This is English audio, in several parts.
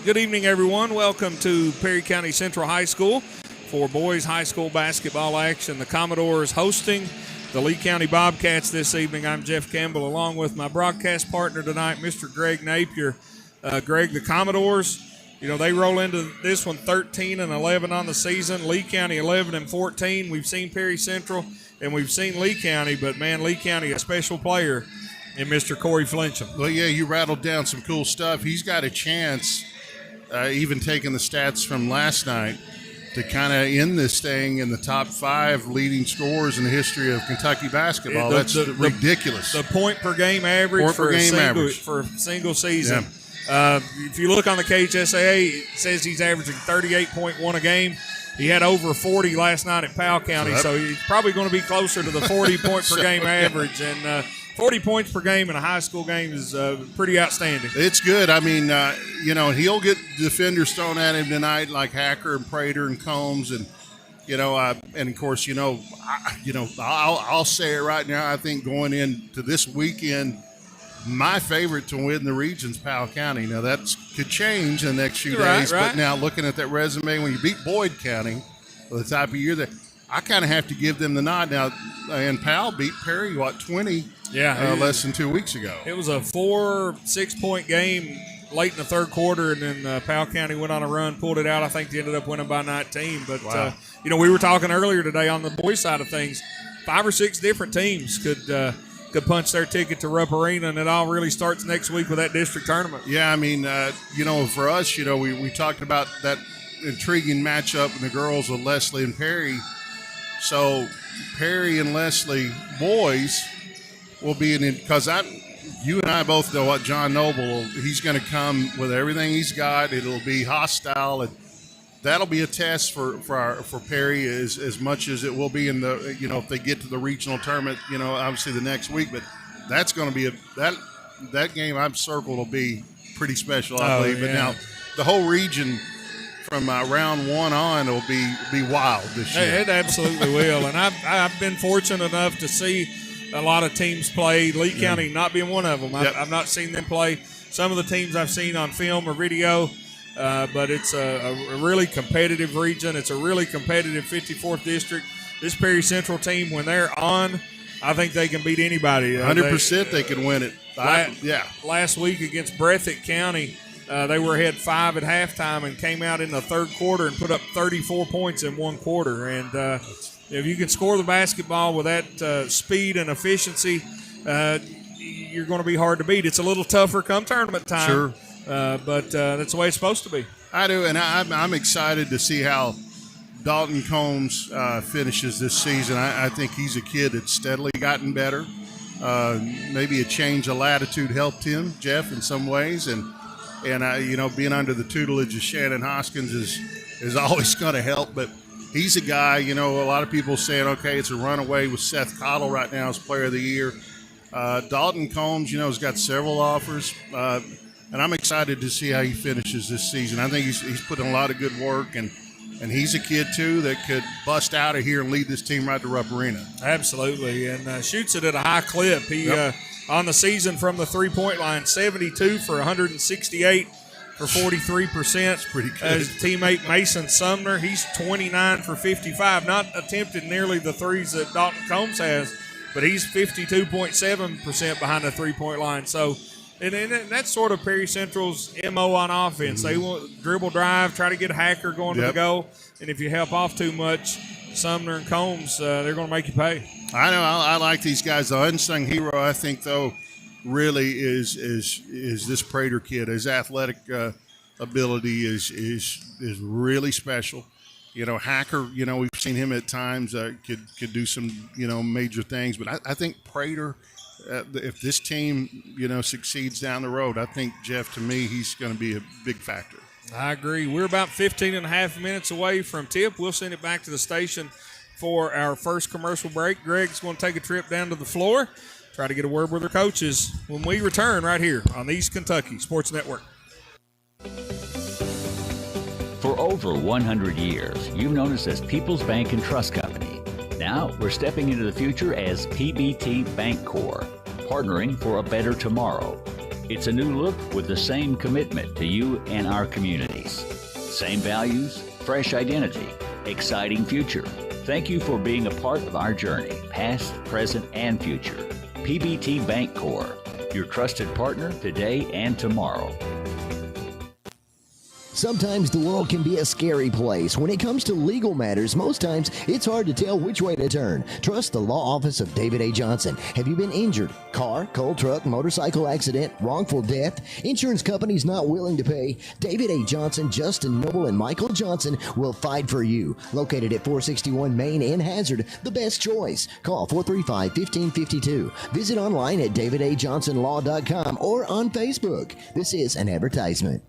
Good evening, everyone. Welcome to Perry County Central High School for boys high school basketball action. The Commodores hosting the Lee County Bobcats this evening. I'm Jeff Campbell, along with my broadcast partner tonight, Mr. Greg Napier. Greg, the Commodores, they roll into this one 13-11 on the season. Lee County 11-14. We've seen Perry Central and we've seen Lee County, but man, Lee County a special player in Mr. Corey Flincham. Well, yeah, you rattled down some cool stuff. He's got a chance, even taking the stats from last night, to kind of end this thing in the top 5 leading scorers in the history of Kentucky basketball. That's ridiculous. The point per game average for a single season. Yeah. If you look on the KHSAA, it says he's averaging 38.1 a game. He had over 40 last night at Powell County, so he's probably going to be closer to the 40 point per game average. And 40 points per game in a high school game is pretty outstanding. It's good. I mean, he'll get defenders thrown at him tonight like Hacker and Prater and Combs, and and of course, I'll say it right now. I think going into this weekend, my favorite to win the region's Powell County. Now that could change in the next few days, but now looking at that resume, when you beat Boyd County for the type of year that I kind of have to give them the nod now. And Powell beat Perry 20? Less than 2 weeks ago. It was a 4-6 point game late in the third quarter, and then Powell County went on a run, pulled it out. I think they ended up winning by 19. But wow. We were talking earlier today on the boys side of things. 5 or 6 different teams could punch their ticket to Rupp Arena, and it all really starts next week with that district tournament. Yeah, I mean, for us, we talked about that intriguing matchup in the girls with Leslie and Perry. So Perry and Leslie boys will be because you and I both know what John Noble, he's going to come with everything he's got. It'll be hostile, and that'll be a test for Perry as much as it will be in the if they get to the regional tournament, obviously the next week. But that's going to be that game I've circled will be pretty special, I believe. But now the whole region from round 1 on will be wild this year. It absolutely will, and I've been fortunate enough to see a lot of teams play. Lee County not being one of them. I've not seen them play. Some of the teams I've seen on film or video. But it's a really competitive region. It's a really competitive 54th district. This Perry Central team, when they're on, I think they can beat anybody. 100% they can win it. Last week against Breathitt County, they were ahead 5 at halftime and came out in the third quarter and put up 34 points in one quarter. And if you can score the basketball with that speed and efficiency, you're going to be hard to beat. It's a little tougher come tournament time. Sure. But that's the way it's supposed to be. I do, and I'm excited to see how Dalton Combs finishes this season. I think he's a kid that's steadily gotten better. Maybe a change of latitude helped him, Jeff, in some ways, and being under the tutelage of Shannon Hoskins is always going to help. But he's a guy, a lot of people saying, okay, it's a runaway with Seth Cottle right now as Player of the Year. Dalton Combs, has got several offers. And I'm excited to see how he finishes this season. I think he's put in a lot of good work, and he's a kid, too, that could bust out of here and lead this team right to Rupp Arena. Absolutely, and shoots it at a high clip. He, on the season from the three-point line, 72 for 168 for 43%. That's pretty good. His teammate Mason Sumner, he's 29 for 55. Not attempted nearly the threes that Dalton Combs has, but he's 52.7% behind the three-point line. So, and that's sort of Perry Central's MO on offense. They want dribble drive, try to get Hacker going to the goal, and if you help off too much, Sumner and Combs, they're going to make you pay. I know. I like these guys. The unsung hero, I think, though, really is this Prater kid. His athletic ability is really special. Hacker, we've seen him at times could do some, major things. But I think Prater, if this team, succeeds down the road, I think, Jeff, to me, he's going to be a big factor. I agree. We're about 15 and a half minutes away from tip. We'll send it back to the station for our first commercial break. Greg's going to take a trip down to the floor, try to get a word with our coaches when we return right here on the East Kentucky Sports Network. For over 100 years, you've known us as People's Bank and Trust Company. Now we're stepping into the future as PBT Bank Corp, partnering for a better tomorrow. It's a new look with the same commitment to you and our communities. Same values, fresh identity, exciting future. Thank you for being a part of our journey, past, present, and future. PBT Bank Corp, your trusted partner today and tomorrow. Sometimes the world can be a scary place. When it comes to legal matters, most times it's hard to tell which way to turn. Trust the law office of David A. Johnson. Have you been injured? Car, coal truck, motorcycle accident, wrongful death? Insurance companies not willing to pay? David A. Johnson, Justin Noble, and Michael Johnson will fight for you. Located at 461 Main in Hazard, the best choice. Call 435-1552. Visit online at davidajohnsonlaw.com or on Facebook. This is an advertisement.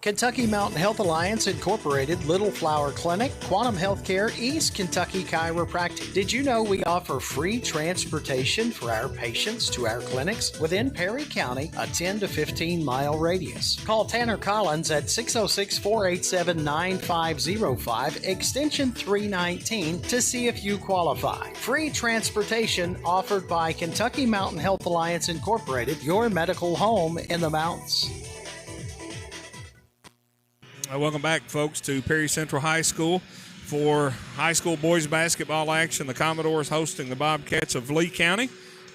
Kentucky Mountain Health Alliance Incorporated, Little Flower Clinic, Quantum Healthcare, East Kentucky Chiropractic. Did you know we offer free transportation for our patients to our clinics within Perry County, a 10 to 15 mile radius? Call Tanner Collins at 606-487-9505, extension 319 to see if you qualify. Free transportation offered by Kentucky Mountain Health Alliance Incorporated, your medical home in the mountains. Welcome back, folks, to Perry Central High School for high school boys basketball action. The Commodores hosting the Bobcats of Lee County.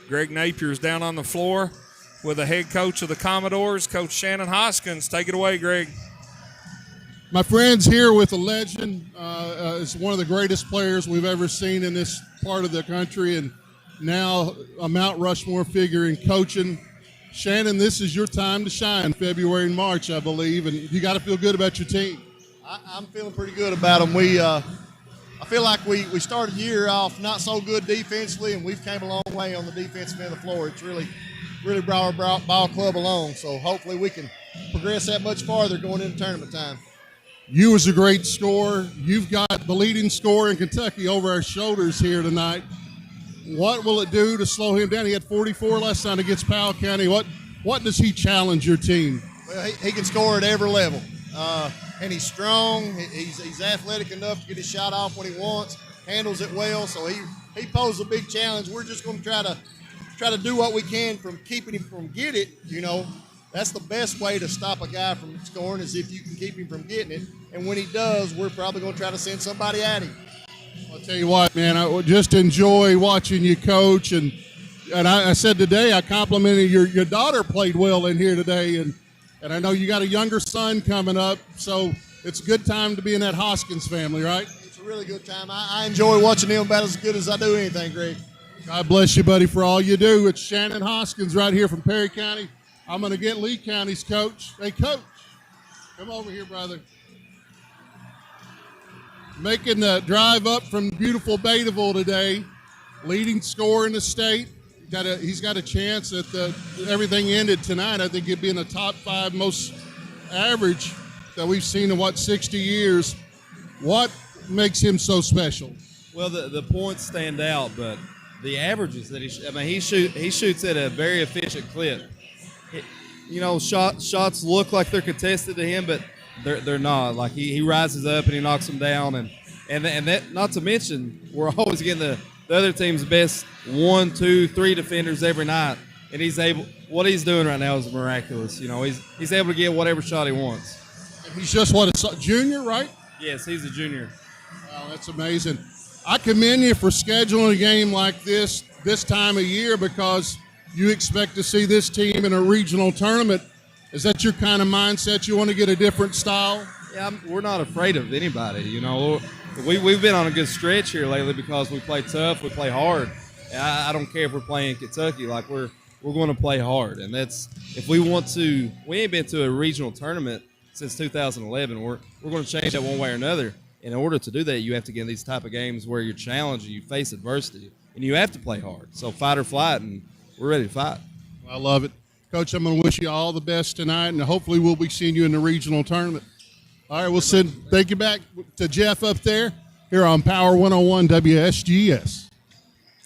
Greg Napier's down on the floor with the head coach of the Commodores, Coach Shannon Hoskins. Take it away, Greg. My friends, here with a legend. Is one of the greatest players we've ever seen in this part of the country, and now a Mount Rushmore figure in coaching. Shannon, this is your time to shine, February and March, I believe, and you got to feel good about your team. I'm feeling pretty good about them. I feel like we started the year off not so good defensively, and we've came a long way on the defensive end of the floor. It's really brought our ball club along, so hopefully we can progress that much farther going into tournament time. You was a great scorer. You've got the leading scorer in Kentucky over our shoulders here tonight. What will it do to slow him down? He had 44 last time against Powell County. What does he challenge your team? Well, he can score at every level, and he's strong. He's athletic enough to get his shot off when he wants. Handles it well, so he poses a big challenge. We're just going to try to do what we can from keeping him from getting it. You know, that's the best way to stop a guy from scoring is if you can keep him from getting it. And when he does, we're probably going to try to send somebody at him. I'll tell you what, man, I just enjoy watching you coach. And I said today, I complimented your daughter played well in here today. And I know you got a younger son coming up, so it's a good time to be in that Hoskins family, right? It's a really good time. I enjoy watching them about as good as I do anything, Greg. God bless you, buddy, for all you do. It's Shannon Hoskins right here from Perry County. I'm going to get Lee County's coach. Hey, Coach, come over here, brother. Making the drive up from beautiful Betaville today, leading scorer in the state. He's got a chance at everything ended tonight. I think he'd be in the top 5 most average that we've seen in 60 years. What makes him so special? Well, the points stand out, but the averages that he shoots at a very efficient clip. Shots look like they're contested to him, but they're not. Like he rises up and he knocks them down, and that, not to mention, we're always getting the other team's best 1, 2, 3 defenders every night, and what he's doing right now is miraculous. He's able to get whatever shot he wants. He's just a junior, right? Yes, he's a junior. Wow, that's amazing. I commend you for scheduling a game like this time of year because you expect to see this team in a regional tournament. Is that your kind of mindset? You want to get a different style? Yeah, we're not afraid of anybody. We've been on a good stretch here lately because we play tough, we play hard. I don't care if we're playing Kentucky. Like we're going to play hard, and that's if we want to. We ain't been to a regional tournament since 2011. We're going to change that one way or another. In order to do that, you have to get in these type of games where you're challenged, you face adversity, and you have to play hard. So fight or flight, and we're ready to fight. I love it. Coach, I'm going to wish you all the best tonight, and hopefully we'll be seeing you in the regional tournament. All right, we'll thank you back to Jeff up there here on Power 101 WSGS.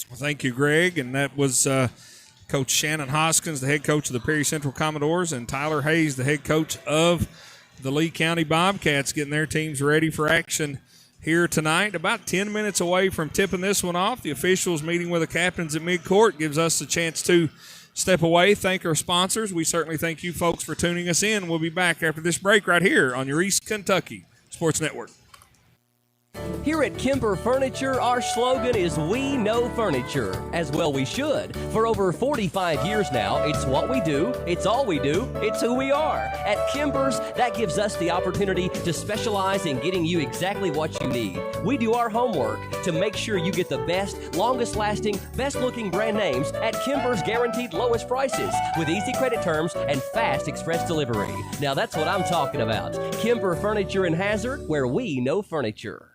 Well, thank you, Greg. And that was Coach Shannon Hoskins, the head coach of the Perry Central Commodores, and Tyler Hayes, the head coach of the Lee County Bobcats, getting their teams ready for action here tonight. About 10 minutes away from tipping this one off. The officials meeting with the captains at midcourt gives us a chance to step away, thank our sponsors. We certainly thank you folks for tuning us in. We'll be back after this break right here on your East Kentucky Sports Network. Here at Kemper Furniture, our slogan is "We know furniture." As well we should. For over 45 years now, it's what we do, it's all we do, it's who we are. At Kemper's, that gives us the opportunity to specialize in getting you exactly what you need. We do our homework to make sure you get the best, longest lasting, best looking brand names at Kemper's guaranteed lowest prices with easy credit terms and fast express delivery. Now that's what I'm talking about. Kemper Furniture in Hazard, where we know furniture.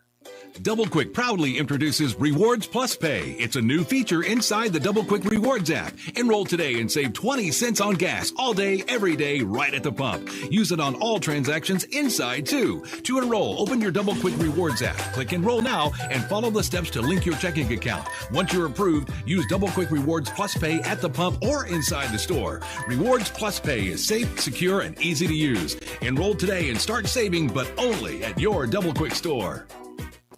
Double Quick proudly introduces Rewards Plus Pay. It's a new feature inside the Double Quick Rewards app. Enroll today and save 20 cents on gas all day, every day, right at the pump. Use it on all transactions inside, too. To enroll, open your Double Quick Rewards app. Click Enroll now and follow the steps to link your checking account. Once you're approved, use Double Quick Rewards Plus Pay at the pump or inside the store. Rewards Plus Pay is safe, secure, and easy to use. Enroll today and start saving, but only at your Double Quick store.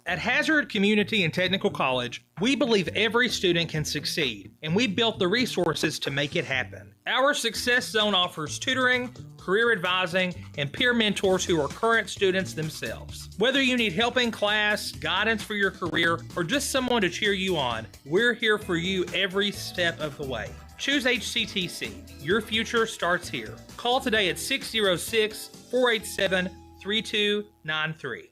At Hazard Community and Technical College, we believe every student can succeed, and we built the resources to make it happen. Our Success Zone offers tutoring, career advising, and peer mentors who are current students themselves. Whether you need help in class, guidance for your career, or just someone to cheer you on, we're here for you every step of the way. Choose HCTC. Your future starts here. Call today at 606-487-3293.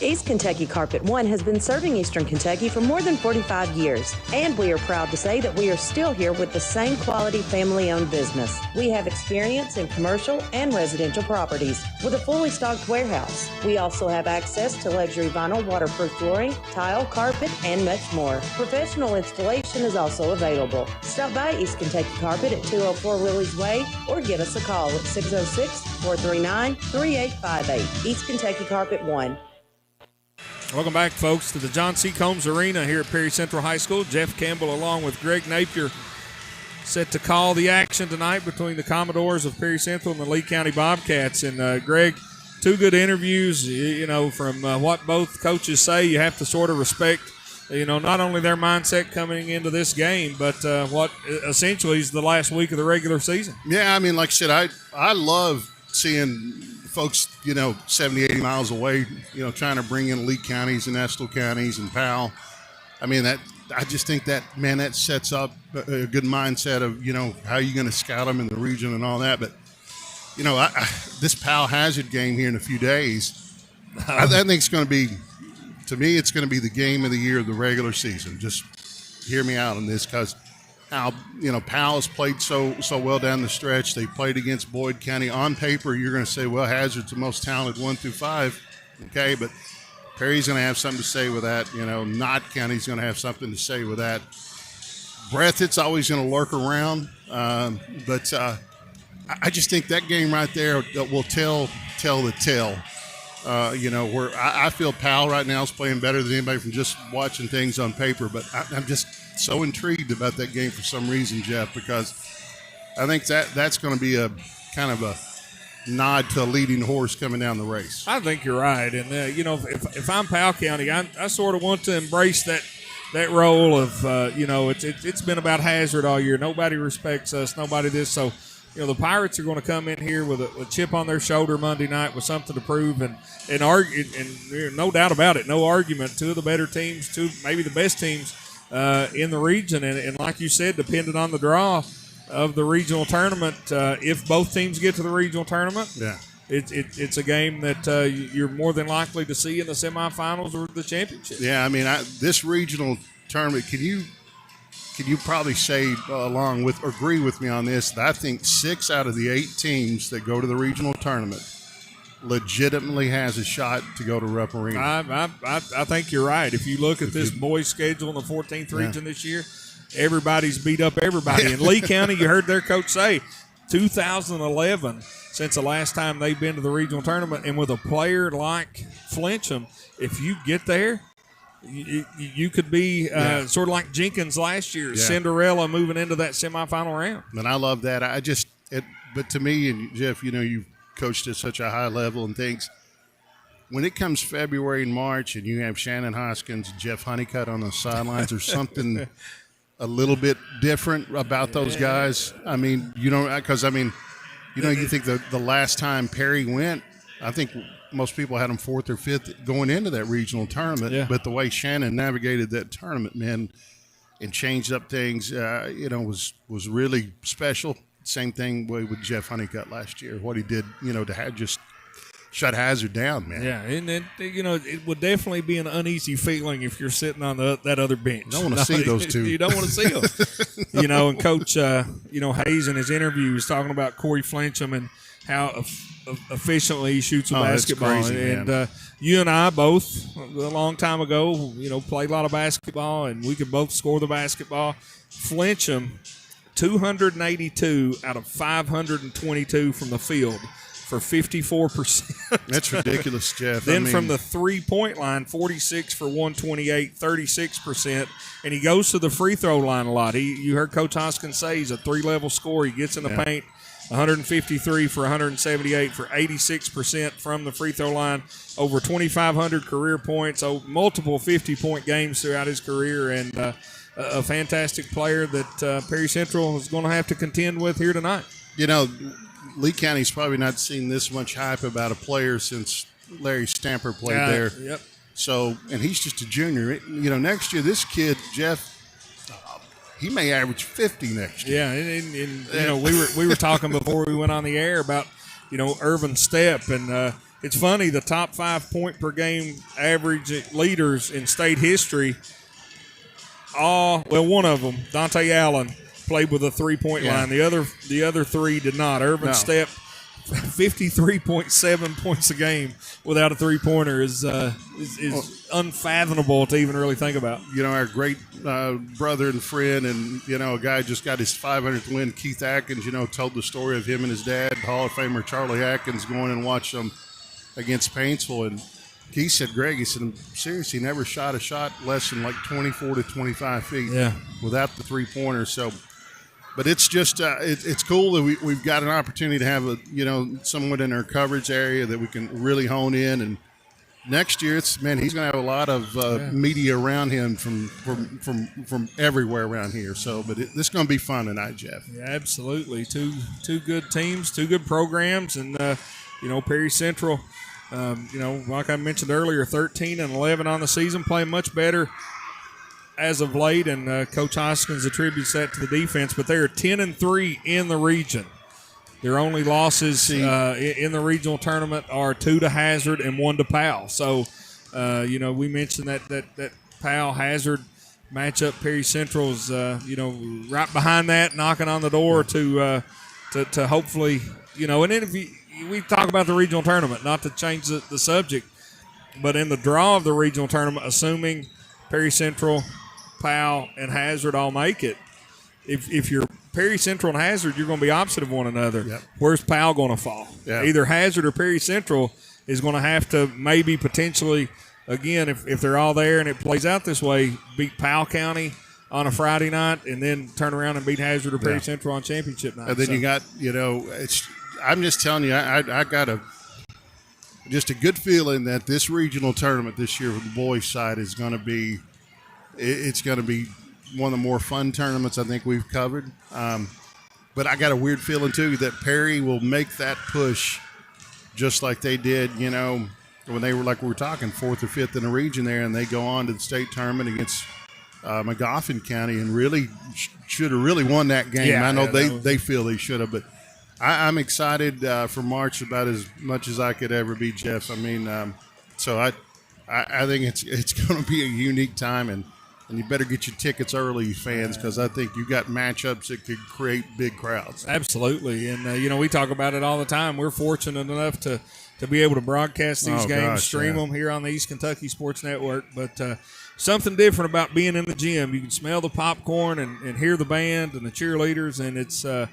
East Kentucky Carpet One has been serving Eastern Kentucky for more than 45 years, and we are proud to say that we are still here with the same quality family-owned business. We have experience in commercial and residential properties with a fully stocked warehouse. We also have access to luxury vinyl, waterproof flooring, tile, carpet, and much more. Professional installation is also available. Stop by East Kentucky Carpet at 204 Willie's Way or give us a call at 606-439-3858. East Kentucky Carpet One. Welcome back, folks, to the John C. Combs Arena here at Perry Central High School. Jeff Campbell along with Greg Napier set to call the action tonight between the Commodores of Perry Central and the Lee County Bobcats. And, Greg, two good interviews. You know, from what both coaches say, you have to sort of respect, you know, not only their mindset coming into this game, but what essentially is the last week of the regular season. Yeah, I mean, like I said, I love seeing folks, you know, 70, 80 miles away, you know, trying to bring in Lee counties and Estill counties and Powell. I mean, I just think that sets up a good mindset of, you know, how you're going to scout them in the region and all that. But, you know, this Powell Hazard game here in a few days, I think it's going to be, to me, it's going to be the game of the year of the regular season. Just hear me out on this, because how, you know, Powell has played so well down the stretch. They played against Boyd County. On paper, you're going to say, well, Hazard's the most talented 1 through 5. Okay, but Perry's going to have something to say with that. You know, Knott County's going to have something to say with that. Breathitt's always going to lurk around. But I just think that game right there will tell the tale. You know, where I feel Powell right now is playing better than anybody from just watching things on paper. But I'm just so intrigued about that game for some reason, Jeff, because I think that's going to be a kind of a nod to a leading horse coming down the race. I think you're right. And, you know, if I'm Powell County, I sort of want to embrace that role of, you know, it's been about Hazard all year. Nobody respects us, nobody this. So, you know, the Pirates are going to come in here with a chip on their shoulder Monday night with something to prove and argue, and no doubt about it, no argument. Two of the better teams, two maybe the best teams in the region. And like you said, depending on the draw of the regional tournament, if both teams get to the regional tournament, yeah, it's a game that you're more than likely to see in the semifinals or the championship. Yeah, I mean, this regional tournament, can you probably say along with or agree with me on this that I think 6 out of the 8 teams that go to the regional tournament legitimately has a shot to go to Rupp Arena. I think you're right. If you look at this boys' schedule in the 14th region this year, everybody's beat up everybody. In Lee County, you heard their coach say, 2011 since the last time they've been to the regional tournament, and with a player like Flincham, if you get there, you could be sort of like Jenkins last year, Cinderella moving into that semifinal round. And I love that. But to me, and Jeff, you know, you've coached at such a high level and things. When it comes February and March and you have Shannon Hoskins, Jeff Honeycutt on the sidelines or something, a little bit different about those guys. I mean, you think the last time Perry went, I think most people had him 4th or 5th going into that regional tournament. Yeah. But the way Shannon navigated that tournament, man, and changed up things, was really special. Same thing with Jeff Honeycutt last year. What he did, to have just shut Hazard down, man. Yeah, and it would definitely be an uneasy feeling if you're sitting on that other bench. You don't want to see those two. You don't want to see them. And Coach, Hayes in his interview was talking about Corey Flincham and how efficiently he shoots a basketball. That's crazy, and you and I both, a long time ago, played a lot of basketball, and we could both score the basketball. Flincham, 282 out of 522 from the field for 54%. That's ridiculous, Jeff. Then from the three-point line, 46 for 128, 36%. And he goes to the free throw line a lot. You heard Coach Hoskins say he's a 3-level scorer. He gets in the paint, 153 for 178 for 86% from the free throw line, over 2,500 career points, multiple 50-point games throughout his career, and a fantastic player that Perry Central is going to have to contend with here tonight. Lee County's probably not seen this much hype about a player since Larry Stamper played there. Yep. So, and he's just a junior. Next year, this kid, Jeff, he may average 50 next year. Yeah, and we were talking before we went on the air about, Irvin Stepp, and it's funny, the top 5 point per game average leaders in state history, one of them, Dante Allen, played with a 3-point line. The other three did not. Irvin Stepp, 53.7 points a game without a 3-pointer is unfathomable to even really think about. Our great brother and friend, and a guy just got his 500th win, Keith Atkins. Told the story of him and his dad, Hall of Famer Charlie Atkins, going and watched them against Paintsville, and Keith said, Greg, he said, seriously, he never shot a shot less than like 24 to 25 feet without the 3-pointer. So. But it's just it's cool that we've got an opportunity to have someone in our coverage area that we can really hone in. And next year, he's going to have a lot of media around him from everywhere around here. So, but this is going to be fun tonight, Jeff. Yeah, absolutely. Two good teams, two good programs, and Perry Central. Like I mentioned earlier, 13-11 on the season, playing much better as of late, and Coach Hoskins attributes that to the defense, but they are 10-3 in the region. Their only losses in the regional tournament are 2 to Hazard and 1 to Powell. So, we mentioned that Powell Hazard matchup. Perry Central's, right behind that, knocking on the door to hopefully, and then we talk about the regional tournament, not to change the subject, but in the draw of the regional tournament, assuming Perry Central, Powell, and Hazard all make it. If you're Perry Central and Hazard, you're going to be opposite of one another. Yep. Where's Powell going to fall? Yeah. Either Hazard or Perry Central is going to have to maybe potentially, again, if they're all there and it plays out this way, beat Powell County on a Friday night and then turn around and beat Hazard or Perry Central on championship night. And then you got, I'm just telling you, I got just a good feeling that this regional tournament this year for the boys' side is going to be one of the more fun tournaments I think we've covered. But I got a weird feeling, too, that Perry will make that push just like they did, when they were, like we were talking, 4th or 5th in the region there, and they go on to the state tournament against McGoffin County and really should have really won that game. Yeah, I know they feel they should have, but I'm excited for March about as much as I could ever be, Jeff. I mean, so I think it's going to be a unique time, and you better get your tickets early, fans, because I think you got matchups that could create big crowds. Absolutely, and we talk about it all the time. We're fortunate enough to be able to broadcast these games, stream them here on the East Kentucky Sports Network, but something different about being in the gym. You can smell the popcorn and hear the band and the cheerleaders, and it's a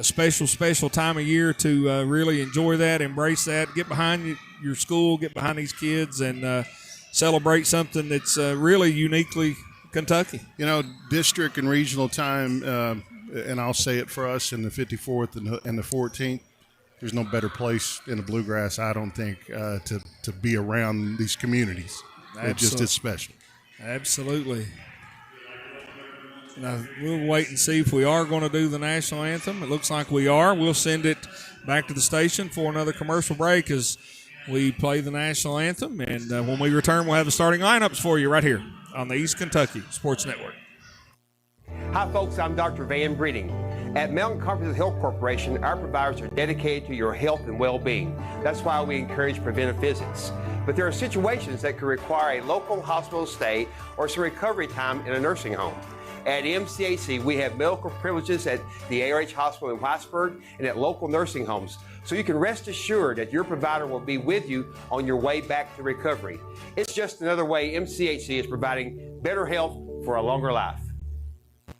special time of year to really enjoy that, embrace that, get behind your school, get behind these kids, and celebrate something that's really uniquely Kentucky. District and regional time, and I'll say it for us in the 54th and the 14th, there's no better place in the Bluegrass, I don't think, to be around these communities. It just is special. Absolutely. Now, we'll wait and see if we are going to do the national anthem. It looks like we are. We'll send it back to the station for another commercial break as we play the national anthem. And when we return, we'll have the starting lineups for you right here on the East Kentucky Sports Network. Hi, folks. I'm Dr. Van Breeding. At Mountain Comprehensive Health Corporation, our providers are dedicated to your health and well-being. That's why we encourage preventive visits. But there are situations that could require a local hospital stay or some recovery time in a nursing home. At MCAC, we have medical privileges at the ARH Hospital in Whitesburg and at local nursing homes, so you can rest assured that your provider will be with you on your way back to recovery. It's just another way MCAC is providing better health for a longer life.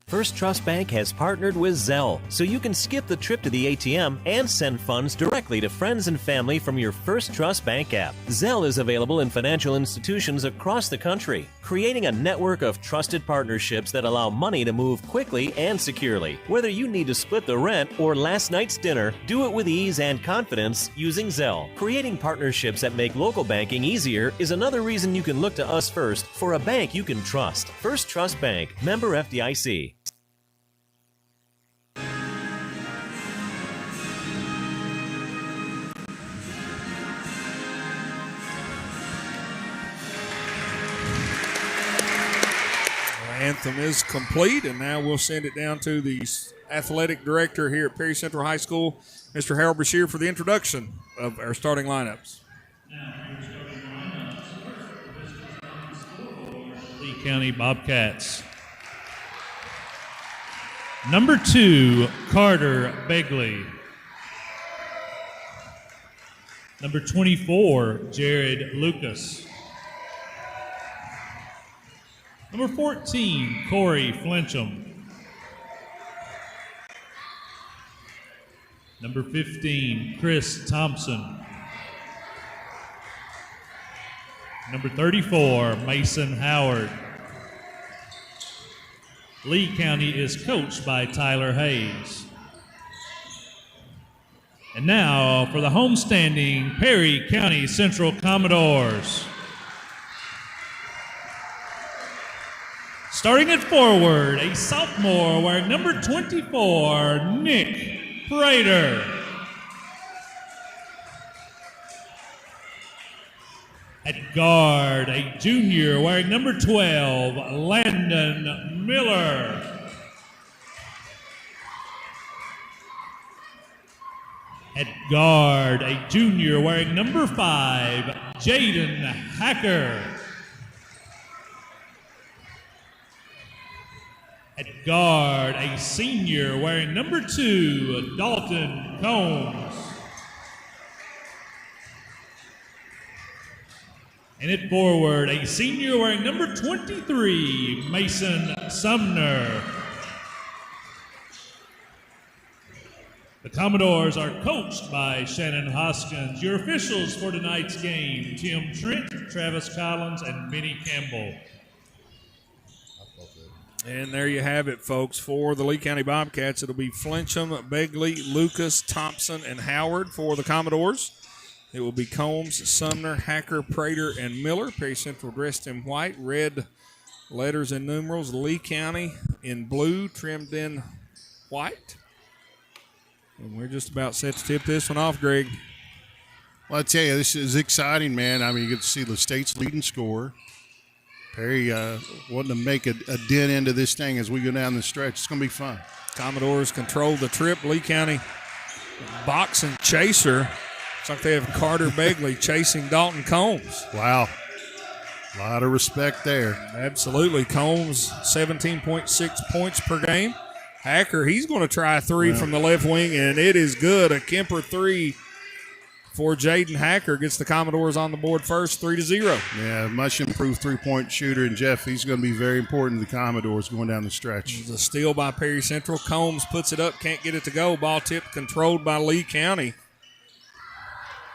First Trust Bank has partnered with Zelle, so you can skip the trip to the ATM and send funds directly to friends and family from your First Trust Bank app. Zelle is available in financial institutions across the country, creating a network of trusted partnerships that allow money to move quickly and securely. Whether you need to split the rent or last night's dinner, do it with ease and confidence using Zelle. Creating partnerships that make local banking easier is another reason you can look to us first for a bank you can trust. First Trust Bank, member FDIC. Anthem is complete, and now we'll send it down to the athletic director here at Perry Central High School, Mr. Harold Brashear, for the introduction of our starting lineups. Lee County Bobcats. Number 2, Carter Begley. Number 24, Jared Lucas. Number 14, Corey Flincham. Number 15, Chris Thompson. Number 34, Mason Howard. Lee County is coached by Tyler Hayes. And now for the homestanding Perry County Central Commodores. Starting at forward, a sophomore wearing number 24, Nick Prater. At guard, a junior wearing number 12, Landon Miller. At guard, a junior wearing number 5, Jaden Hacker. At guard, a senior wearing number 2, Dalton Combs. And at forward, a senior wearing number 23, Mason Sumner. The Commodores are coached by Shannon Hoskins. Your officials for tonight's game, Tim Trent, Travis Collins, and Benny Campbell. And there you have it, folks. For the Lee County Bobcats, it'll be Flincham, Begley, Lucas, Thompson, and Howard. For the Commodores, it will be Combs, Sumner, Hacker, Prater, and Miller. Perry Central dressed in white, red letters and numerals. Lee County in blue, trimmed in white. And we're just about set to tip this one off, Greg. Well, I tell you, this is exciting, man. I mean, you get to see the state's leading scorer. Perry wanting to make a dent into this thing as we go down the stretch. It's going to be fun. Commodores control the trip. Lee County boxing chaser. It's like they have Carter Begley chasing Dalton Combs. Wow. A lot of respect there. Absolutely. Combs, 17.6 points per game. Hacker, he's going to try a three from the left wing, and it is good. A Kemper three for Jaden Hacker gets the Commodores on the board first, 3-0. Yeah, much improved three-point shooter, and Jeff, he's going to be very important to the Commodores going down the stretch. It's a steal by Perry Central. Combs puts it up, can't get it to go. Ball tip controlled by Lee County.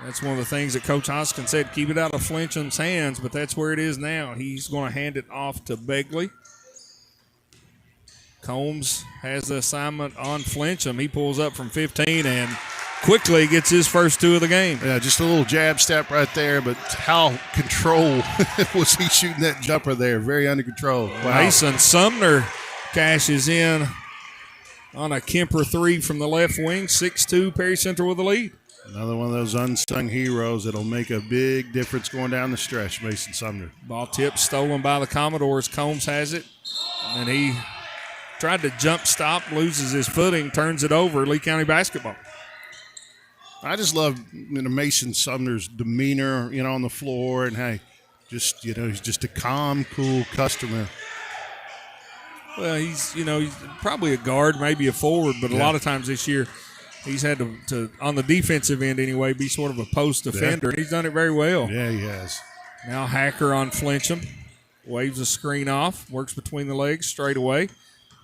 That's one of the things that Coach Hoskins said, keep it out of Flincham's hands, but that's where it is now. He's going to hand it off to Begley. Combs has the assignment on Flincham. He pulls up from 15 and quickly gets his first 2 of the game. Yeah, just a little jab step right there, but how controlled was he shooting that jumper there? Very under control. Wow. Mason Sumner cashes in on a Kemper 3 from the left wing. 6-2, Perry Central with the lead. Another one of those unsung heroes that'll make a big difference going down the stretch, Mason Sumner. Ball tip stolen by the Commodores. Combs has it, and he tried to jump stop, loses his footing, turns it over. Lee County basketball. I just love Mason Sumner's demeanor, on the floor, and hey, just he's just a calm, cool customer. Well, he's probably a guard, maybe a forward, but a lot of times this year he's had to on the defensive end anyway, be sort of a post defender, and he's done it very well. Yeah, he has. Now Hacker on Flincham, waves a screen off, works between the legs, straight away,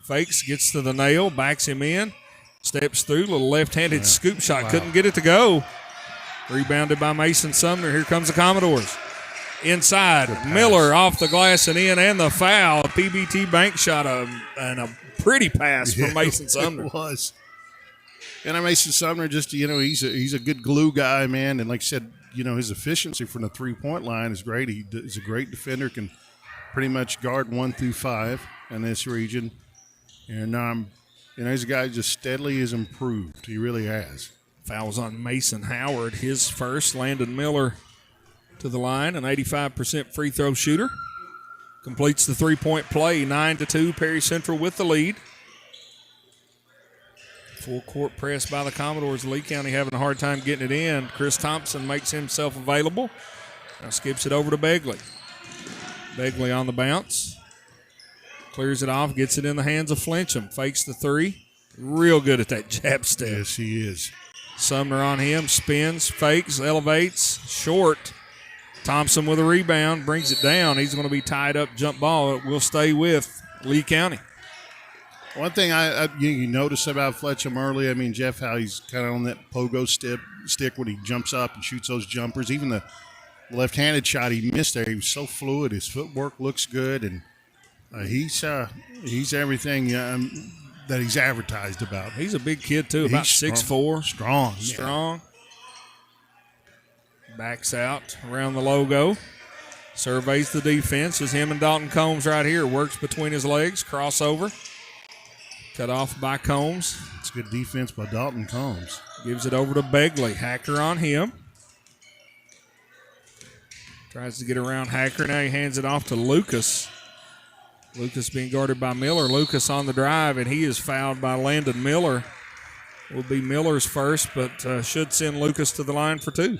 fakes, gets to the nail, backs him in. Steps through, little left-handed scoop shot. Wow. Couldn't get it to go. Rebounded by Mason Sumner. Here comes the Commodores. Inside, Miller off the glass and in, and the foul. A PBT bank shot and a pretty pass from Mason Sumner. It was. And Mason Sumner just, he's a good glue guy, man. And like I said, his efficiency from the three-point line is great. He's a great defender, can pretty much guard 1 through 5 in this region. And he's a guy who just steadily has improved. He really has. Fouls on Mason Howard, his first. Landon Miller to the line, an 85% free throw shooter. Completes the three-point play, 9-2, Perry Central with the lead. Full court press by the Commodores. Lee County having a hard time getting it in. Chris Thompson makes himself available. Now skips it over to Begley. Begley on the bounce. Clears it off, gets it in the hands of Flincham. Fakes the three. Real good at that jab step. Yes, he is. Sumner on him, spins, fakes, elevates, short. Thompson with a rebound, brings it down. He's going to be tied up, jump ball. It will stay with Lee County. One thing you notice about Fletcham early, Jeff, how he's kind of on that pogo stick when he jumps up and shoots those jumpers. Even the left-handed shot he missed there, he was so fluid. His footwork looks good, and he's everything that he's advertised about. He's a big kid, too, about 6'4". Strong. Yeah. Backs out around the logo. Surveys the defense. Is him and Dalton Combs right here. Works between his legs. Crossover. Cut off by Combs. It's good defense by Dalton Combs. Gives it over to Begley. Hacker on him. Tries to get around Hacker. Now he hands it off to Lucas. Lucas being guarded by Miller. Lucas on the drive, and he is fouled by Landon Miller. Will be Miller's first, but should send Lucas to the line for 2.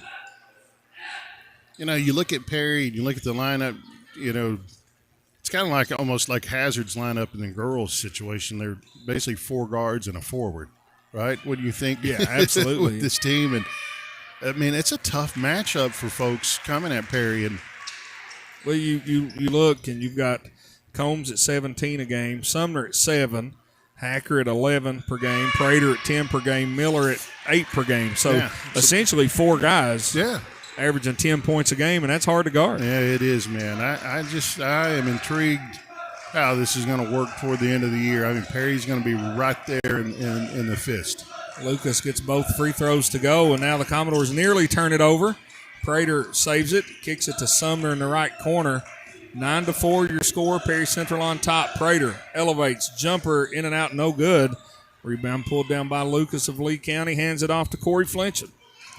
You look at Perry, you look at the lineup, it's kind of almost like Hazard's lineup in the girls' situation. They're basically 4 guards and a forward, right? What do you think? Yeah, absolutely. With this team. And, it's a tough matchup for folks coming at Perry. And well, you look, and you've got Combs at 17 a game, Sumner at 7, Hacker at 11 per game, Prater at 10 per game, Miller at 8 per game. So essentially 4 guys. Yeah. Averaging 10 points a game, and that's hard to guard. Yeah, it is, man. I am intrigued how this is going to work toward the end of the year. Perry's going to be right there in the fist. Lucas gets both free throws to go, and now the Commodores nearly turn it over. Prater saves it, kicks it to Sumner in the right corner. 9-4 your score. Perry Central on top. Prater elevates, jumper in and out, no good. Rebound pulled down by Lucas of Lee County. Hands it off to Corey Flincham.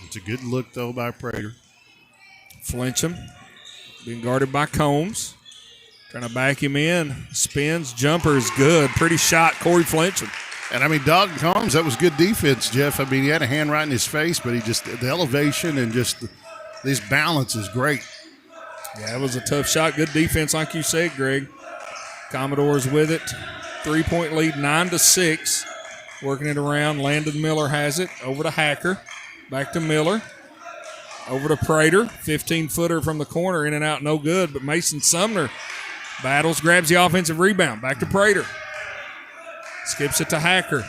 It's a good look, though, by Prater. Flincham being guarded by Combs. Trying to back him in. Spins. Jumper is good. Pretty shot, Corey Flincham. And, Dalton Combs, that was good defense, Jeff. He had a hand right in his face, but the elevation and just this balance is great. Yeah, it was a tough shot. Good defense, like you said, Greg. Commodores with it. 3-point lead, 9-6. Working it around. Landon Miller has it. Over to Hacker. Back to Miller. Over to Prater. 15-footer from the corner. In and out, no good. But Mason Sumner battles, grabs the offensive rebound. Back to Prater. Skips it to Hacker.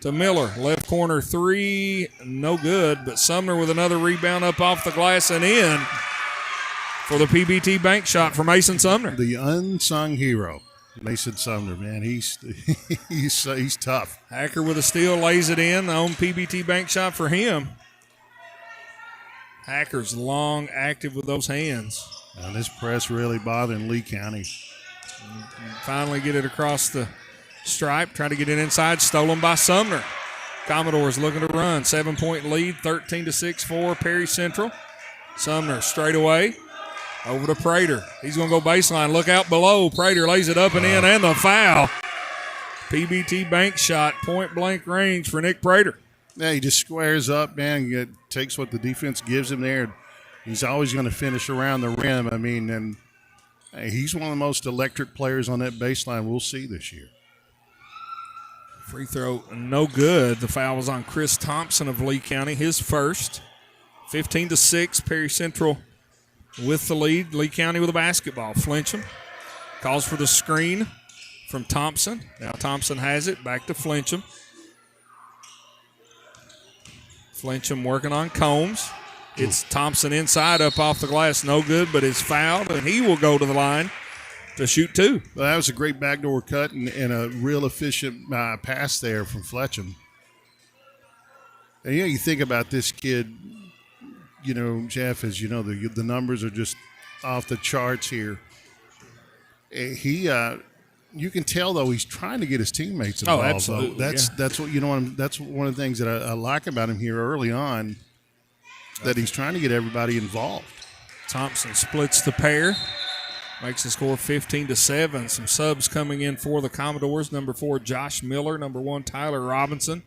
To Miller. Left corner 3. No good. But Sumner with another rebound up off the glass and in for the PBT bank shot for Mason Sumner. The unsung hero. Mason Sumner, man, he's tough. Hacker with a steal, lays it in. The own PBT bank shot for him. Hacker's long, active with those hands. Now this press really bothering Lee County. Finally get it across the stripe, trying to get it inside, stolen by Sumner. Commodores looking to run, 7-point lead, 13-6 for Perry Central. Sumner straight away, over to Prater. He's going to go baseline, look out below. Prater lays it up and in, and the foul. PBT bank shot, point blank range for Nick Prater. Yeah, he just squares up, man, takes what the defense gives him there. He's always going to finish around the rim. I mean, and he's one of the most electric players on that baseline we'll see this year. Free throw, no good. The foul was on Chris Thompson of Lee County, his first. 15-6, Perry Central with the lead. Lee County with a basketball. Flincham calls for the screen from Thompson. Now Thompson has it, back to Flincham. Flincham working on Combs. It's Thompson inside, up off the glass, no good, but it's fouled, and he will go to the line to shoot two. Well, that was a great backdoor cut and a real efficient pass there from Fletcham. And, you think about this kid, Jeff, as you know, the numbers are just off the charts here. You can tell, though, he's trying to get his teammates involved. Oh, absolutely. That's what that's one of the things that I like about him here early on, that he's trying to get everybody involved. Thompson splits the pair, makes the score 15-7. Some subs coming in for the Commodores. Number 4, Josh Miller. Number 1, Tyler Robinson.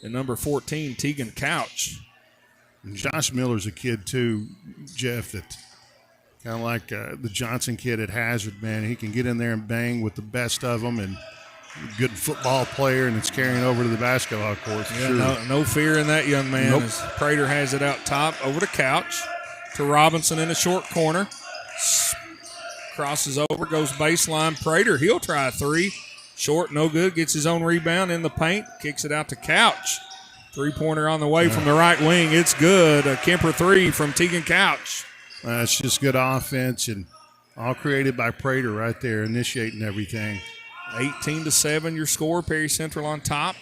And number 14, Tegan Couch. And Josh Miller's a kid, too, Jeff, that kind of like the Johnson kid at Hazard, man. He can get in there and bang with the best of them, and good football player, and it's carrying over to the basketball court. Yeah, sure. no fear in that young man. Nope. As Prater has it out top, over to Couch, to Robinson in the short corner. Crosses over, goes baseline. Prater, he'll try a three. Short, no good. Gets his own rebound in the paint. Kicks it out to Couch. Three-pointer on the way from the right wing. It's good. A Kemper three from Tegan Couch. It's just good offense, and all created by Prater right there, initiating everything. 18-7 your score. Perry Central on top.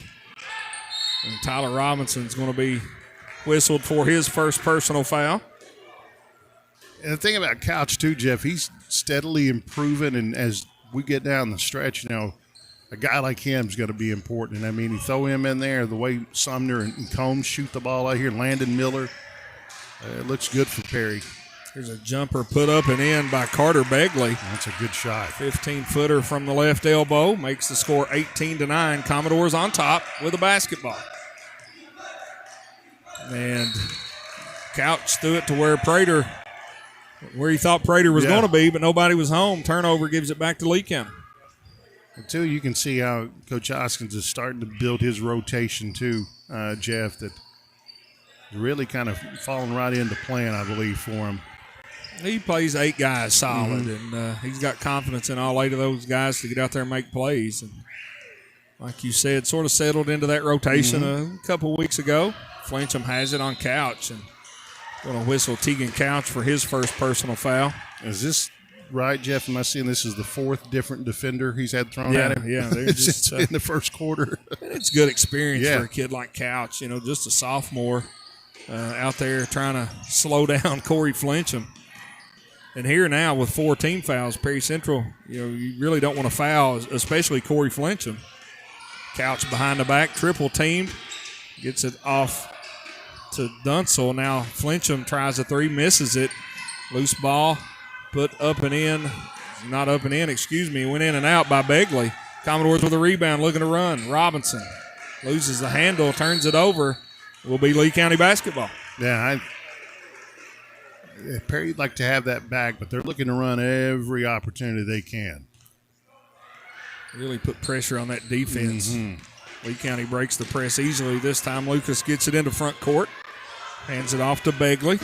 And Tyler Robinson's going to be whistled for his first personal foul. And the thing about Couch, too, Jeff, he's steadily improving, and as we get down the stretch, a guy like him is going to be important. And, I mean, you throw him in there, the way Sumner and Combs shoot the ball out here, Landon Miller, it looks good for Perry. Here's a jumper put up and in by Carter Begley. That's a good shot. 15-footer from the left elbow. Makes the score 18-9. Commodores on top with a basketball. And Couch threw it to where he thought Prater was going to be, but nobody was home. Turnover gives it back to Lee County. Too, you can see how Coach Hoskins is starting to build his rotation too, Jeff, that really kind of falling right into plan, I believe, for him. He plays 8 guys solid, and he's got confidence in all 8 of those guys to get out there and make plays. And like you said, sort of settled into that rotation a couple weeks ago. Flincham has it on Couch, and going to whistle Tegan Couch for his first personal foul. Is this right, Jeff? Am I seeing this is the 4th different defender he's had thrown at him? Yeah, they're just in the first quarter. It's good experience for a kid like Couch, just a sophomore out there trying to slow down Corey Flincham. And here now with 4 team fouls, Perry Central, you really don't want to foul, especially Corey Flincham. Couch behind the back, triple teamed, gets it off to Dunsel. Now Flincham tries a three, misses it. Loose ball, put up and in. Not up and in, went in and out by Begley. Commodores with a rebound, looking to run. Robinson loses the handle, turns it over. Will be Lee County basketball. Yeah, Perry'd like to have that back, but they're looking to run every opportunity they can. Really put pressure on that defense. Lee County breaks the press easily. This time Lucas gets it into front court. Hands it off to Begley.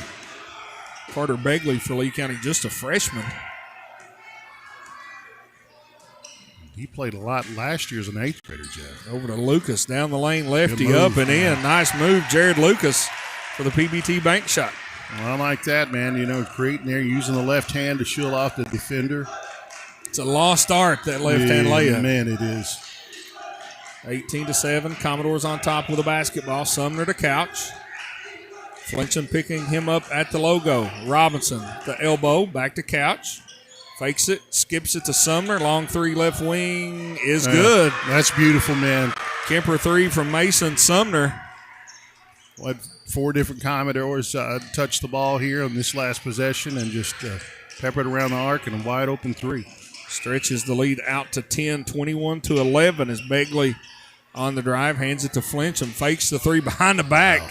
Carter Begley for Lee County, just a freshman. He played a lot last year as an 8th grader, Jeff. Over to Lucas, down the lane, lefty up and in. Nice move, Jared Lucas for the PBT bank shot. Well, I like that, man. Creating there, using the left hand to shield off the defender. It's a lost art, that left-hand layup. Man, it is. 18-7, Commodores on top with a basketball. Sumner to Couch. Flincham picking him up at the logo. Robinson, the elbow, back to Couch. Fakes it, skips it to Sumner. Long three left wing is good. That's beautiful, man. Kemper three from Mason Sumner. What, 4 different Commodores touched the ball here on this last possession and just peppered around the arc and a wide open 3. Stretches the lead out to 10, 21-11 as Begley on the drive, hands it to Flinch and fakes the 3 behind the back. Wow.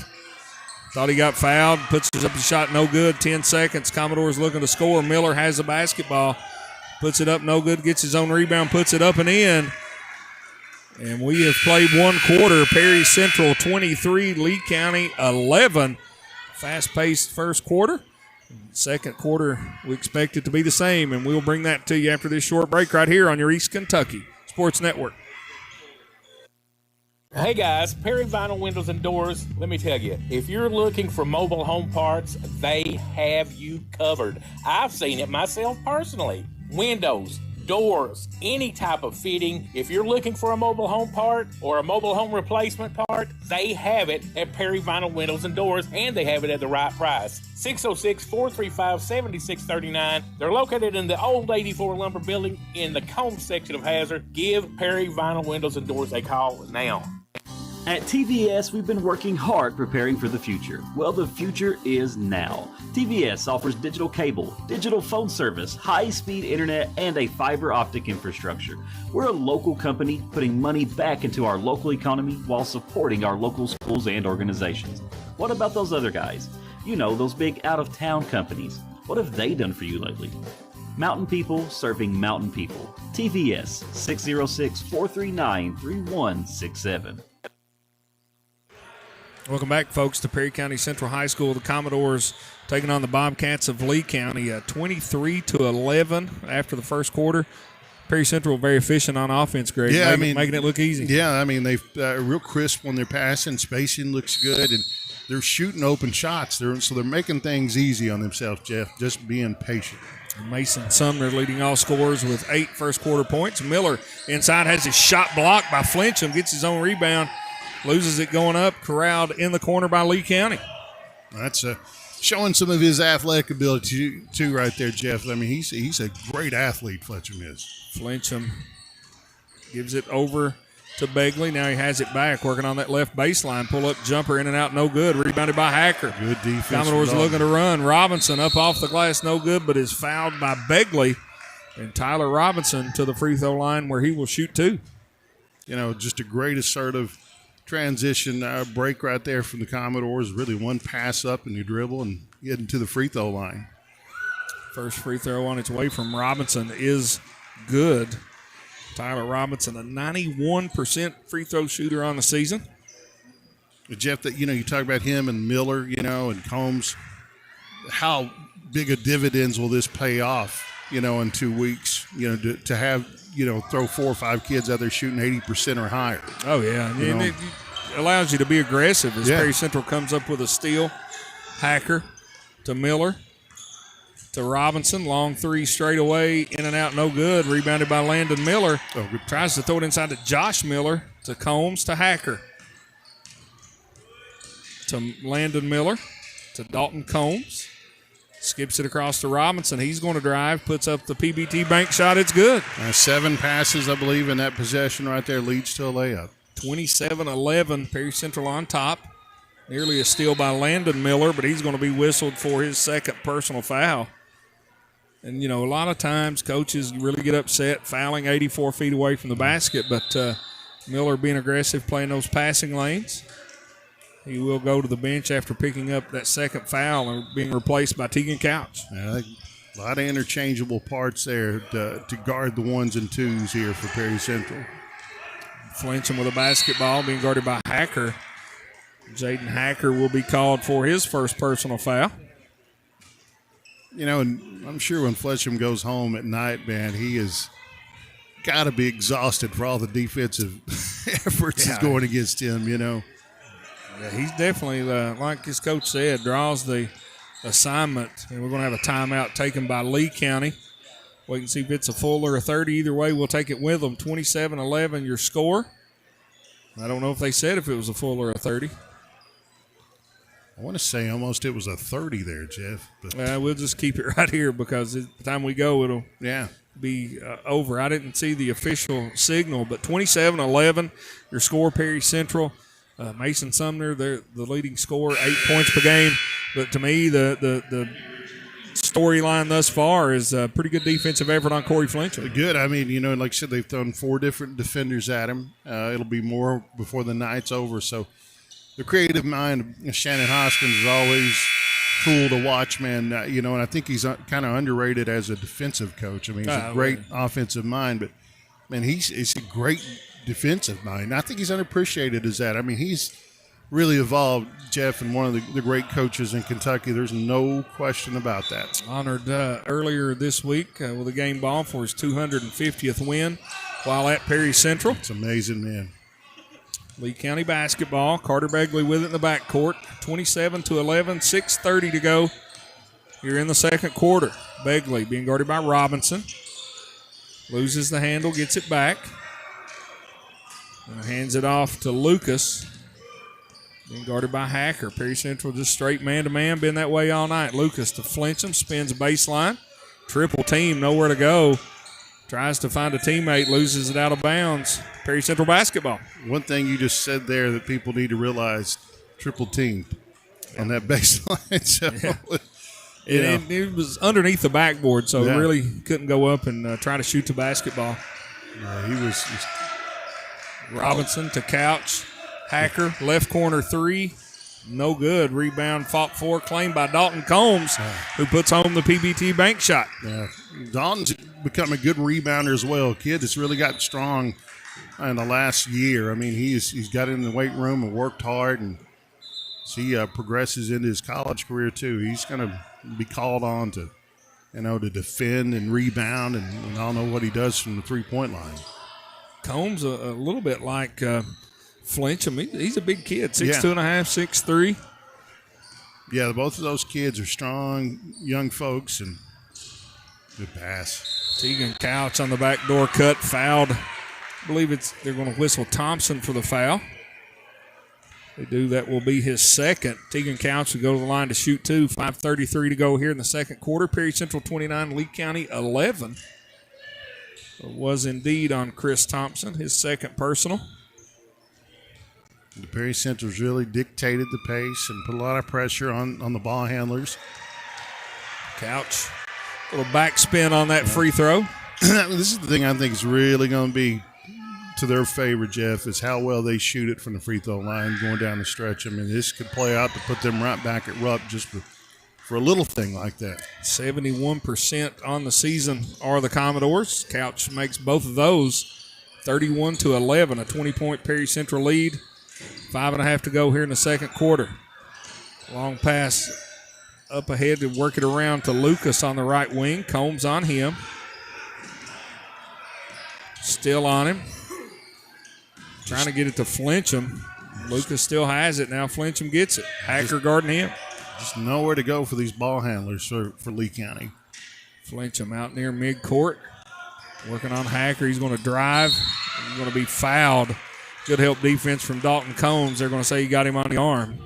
Thought he got fouled, puts up the shot, no good. 10 seconds. Commodores looking to score. Miller has the basketball, puts it up, no good. Gets his own rebound, puts it up and in. And we have played 1 quarter. Perry Central 23, Lee County 11. Fast-paced first quarter. Second quarter, we expect it to be the same, and we'll bring that to you after this short break right here on your East Kentucky Sports Network. Hey guys, Perry Vinyl Windows and Doors. Let me tell you, if you're looking for mobile home parts, they have you covered. I've seen it myself personally. Windows, doors, any type of fitting. If you're looking for a mobile home part or a mobile home replacement part, they have it at Perry Vinyl Windows and Doors, and they have it at the right price. 606-435-7639. They're located in the old 84 Lumber Building in the Combs section of Hazard. Give Perry Vinyl Windows and Doors a call now. At TVS, we've been working hard preparing for the future. Well, the future is now. TVS offers digital cable, digital phone service, high-speed internet, and a fiber optic infrastructure. We're a local company putting money back into our local economy while supporting our local schools and organizations. What about those other guys? You know, those big out-of-town companies. What have they done for you lately? Mountain people serving mountain people. TVS, 606-439-3167. Welcome back, folks, to Perry County Central High School. The Commodores taking on the Bobcats of Lee County, 23-11 after the first quarter. Perry Central very efficient on offense, Greg. Yeah, making it look easy. Yeah, I mean, they've real crisp when they're passing. Spacing looks good, and they're shooting open shots. So they're making things easy on themselves, Jeff, just being patient. Mason Sumner leading all scorers with 8 first-quarter points. Miller inside has his shot blocked by Flincham, gets his own rebound. Loses it going up, corralled in the corner by Lee County. That's showing some of his athletic ability too, right there, Jeff. I mean, he's a great athlete. Fletcham is. Flincham gives it over to Begley. Now he has it back, working on that left baseline. Pull up jumper in and out, no good. Rebounded by Hacker. Good defense. Commodores looking to run. Robinson up off the glass, no good, but is fouled by Begley. And Tyler Robinson to the free throw line where he will shoot 2. You know, just a great assertive transition break right there from the Commodores. Really one pass up and you dribble and get into the free throw line. First free throw on its way from Robinson is good. Tyler Robinson, a 91% free throw shooter on the season. But Jeff, that you talk about him and Miller, and Combs. How big a dividends will this pay off? In 2 weeks. To have. Throw 4 or 5 kids out there shooting 80% or higher. Oh, yeah. It allows you to be aggressive as Perry Central comes up with a steal. Hacker to Miller to Robinson. Long 3 straight away. In and out, no good. Rebounded by Landon Miller. Oh, good. Tries to throw it inside to Josh Miller to Combs to Hacker. To Landon Miller to Dalton Combs. Skips it across to Robinson. He's going to drive, puts up the PBT bank shot. It's good. 7 passes, I believe, in that possession right there leads to a layup. 27-11, Perry Central on top. Nearly a steal by Landon Miller, but he's going to be whistled for his second personal foul. And, a lot of times coaches really get upset fouling 84 feet away from the basket, but Miller being aggressive, playing those passing lanes. He will go to the bench after picking up that second foul and being replaced by Tegan Couch. Yeah, a lot of interchangeable parts there to guard the 1s and 2s here for Perry Central. Flinching with a basketball, being guarded by Hacker. Jaden Hacker will be called for his first personal foul. And I'm sure when Fletcham goes home at night, man, he is got to be exhausted for all the defensive efforts that's going against him, Yeah, he's definitely, like his coach said, draws the assignment. And we're going to have a timeout taken by Lee County. We can see if it's a full or a 30. Either way, we'll take it with them. 27-11 your score. I don't know if they said if it was a full or a 30. I want to say almost it was a 30 there, Jeff. But We'll just keep it right here because by the time we go, it'll be over. I didn't see the official signal, but 27-11, your score, Perry Central. Mason Sumner, they're the leading scorer, 8 points per game. But to me, the storyline thus far is a pretty good defensive effort on Corey Flincham. Good. I mean, like I said, they've thrown 4 different defenders at him. It'll be more before the night's over. So the creative mind of Shannon Hoskins is always cool to watch, man. And I think he's kind of underrated as a defensive coach. I mean, he's a great offensive mind, but, man, he's a great defensive mind. I think he's underappreciated as that. I mean, he's really evolved, Jeff, and one of the great coaches in Kentucky. There's no question about that. Honored earlier this week with a game ball for his 250th win while at Perry Central. It's amazing, man. Lee County basketball. Carter Begley with it in the backcourt. 27-11, 6:30 to go here in the second quarter. Begley being guarded by Robinson. Loses the handle, gets it back. And hands it off to Lucas. Being guarded by Hacker. Perry Central just straight man-to-man. Been that way all night. Lucas to Flincham. Spins baseline. Triple team. Nowhere to go. Tries to find a teammate. Loses it out of bounds. Perry Central basketball. One thing you just said there that people need to realize, triple team on that baseline. So, it was underneath the backboard, so really couldn't go up and try to shoot the basketball. He was Robinson to Couch. Hacker, left corner 3. No good. Rebound fought for, claimed by Dalton Combs, who puts home the PBT bank shot. Yeah. Dalton's become a good rebounder as well. A kid that's really got strong in the last year. I mean, he's got in the weight room and worked hard, and as he progresses into his college career too, he's going to be called on to, to defend and rebound, and I don't know what he does from the three-point line. Combs a little bit like Flincham. He's a big kid, 6'2.5", 6'3". Yeah, both of those kids are strong, young folks, and good pass. Tegan Couch on the backdoor cut, fouled. I believe they're going to whistle Thompson for the foul. They do. That will be his second. Tegan Couch will go to the line to shoot 2. 5:33 to go here in the second quarter. Perry Central 29, Lee County 11. It was indeed on Chris Thompson, his second personal. The Perry Central's really dictated the pace and put a lot of pressure on the ball handlers. Couch, a little backspin on that free throw. This is the thing I think is really going to be to their favor, Jeff, is how well they shoot it from the free throw line going down the stretch. I mean, this could play out to put them right back at Rupp just for a little thing like that. 71% on the season are the Commodores. Couch makes both of those 31-11, a 20-point Perry Central lead. 5.5 to go here in the second quarter. Long pass up ahead to work it around to Lucas on the right wing. Combs on him. Still on him. Trying to get it to Flincham. Lucas still has it. Now Flincham gets it. Hacker guarding him. Just nowhere to go for these ball handlers for Lee County. Flincham out near midcourt. Working on Hacker. He's going to drive. He's going to be fouled. Good help defense from Dalton Combs. They're going to say he got him on the arm.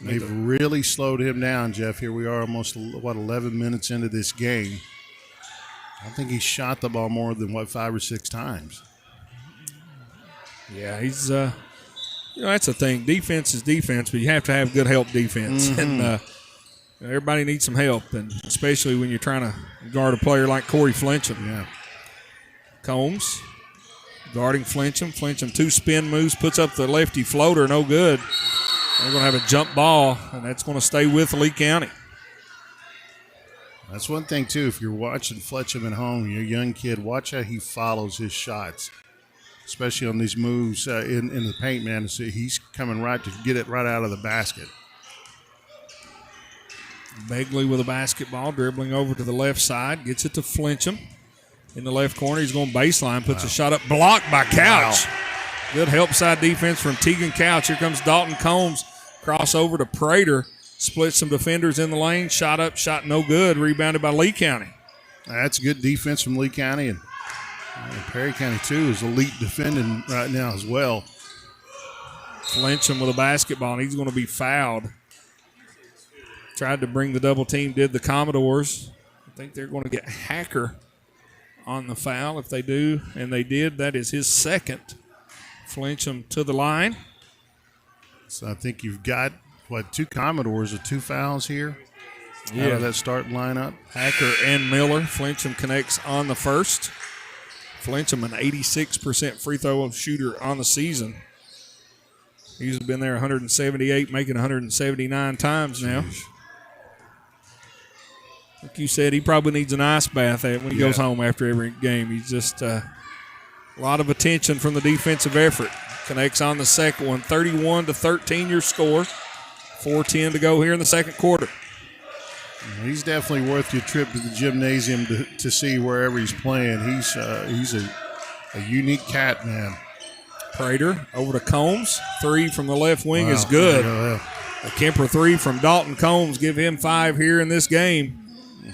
They've really slowed him down, Jeff. Here we are almost, 11 minutes into this game. I think he shot the ball more than, 5 or 6 times. Yeah, he's, that's the thing. Defense is defense, but you have to have good help defense. Mm-hmm. And everybody needs some help, and especially when you're trying to guard a player like Corey Flincham. Yeah. Combs guarding Flincham. Flincham 2 spin moves, puts up the lefty floater, no good. They're going to have a jump ball, and that's going to stay with Lee County. That's one thing, too. If you're watching Fletcham at home, you're a young kid, watch how he follows his shots, especially on these moves in the paint, man. So he's coming right to get it right out of the basket. Begley with a basketball, dribbling over to the left side, gets it to Flincham. In the left corner, he's going baseline, puts a shot up, blocked by Couch. Wow. Good help side defense from Tegan Couch. Here comes Dalton Combs, cross over to Prater, split some defenders in the lane, shot up, shot no good, rebounded by Lee County. That's good defense from Lee County, and Perry County, too, is elite defending right now as well. Flincham with a basketball, and he's going to be fouled. Tried to bring the double team, did the Commodores. I think they're going to get Hacker on the foul. If they do, and they did, that is his second. Flincham to the line. So I think you've got, two Commodores with 2 fouls here out of that starting lineup. Hacker and Miller. Flincham connects on the first. Flincham, an 86% free throw shooter on the season. He's been there 178, making 179 times now. Like you said, he probably needs an ice bath when he goes home after every game. He's just a lot of attention from the defensive effort. Connects on the second one, 31-13 your score. 4:10 to go here in the second quarter. He's definitely worth your trip to the gymnasium to see wherever he's playing. He's a unique cat, man. Prater over to Combs. 3 from the left wing is good. A Kemper 3 from Dalton Combs. Give him 5 here in this game.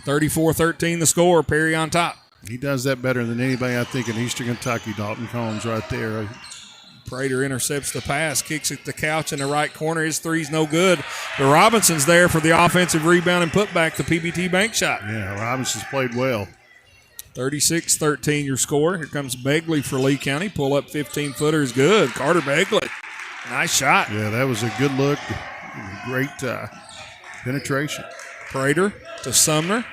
34-13 the score. Perry on top. He does that better than anybody, I think, in Eastern Kentucky. Dalton Combs right there. Prater intercepts the pass, kicks it to Couch in the right corner. His three's no good. But Robinson's there for the offensive rebound and putback, the PBT bank shot. Yeah, Robinson's played well. 36-13 your score. Here comes Begley for Lee County. Pull up 15-footer is good. Carter Begley. Nice shot. Yeah, that was a good look. Great penetration. Prater to Sumner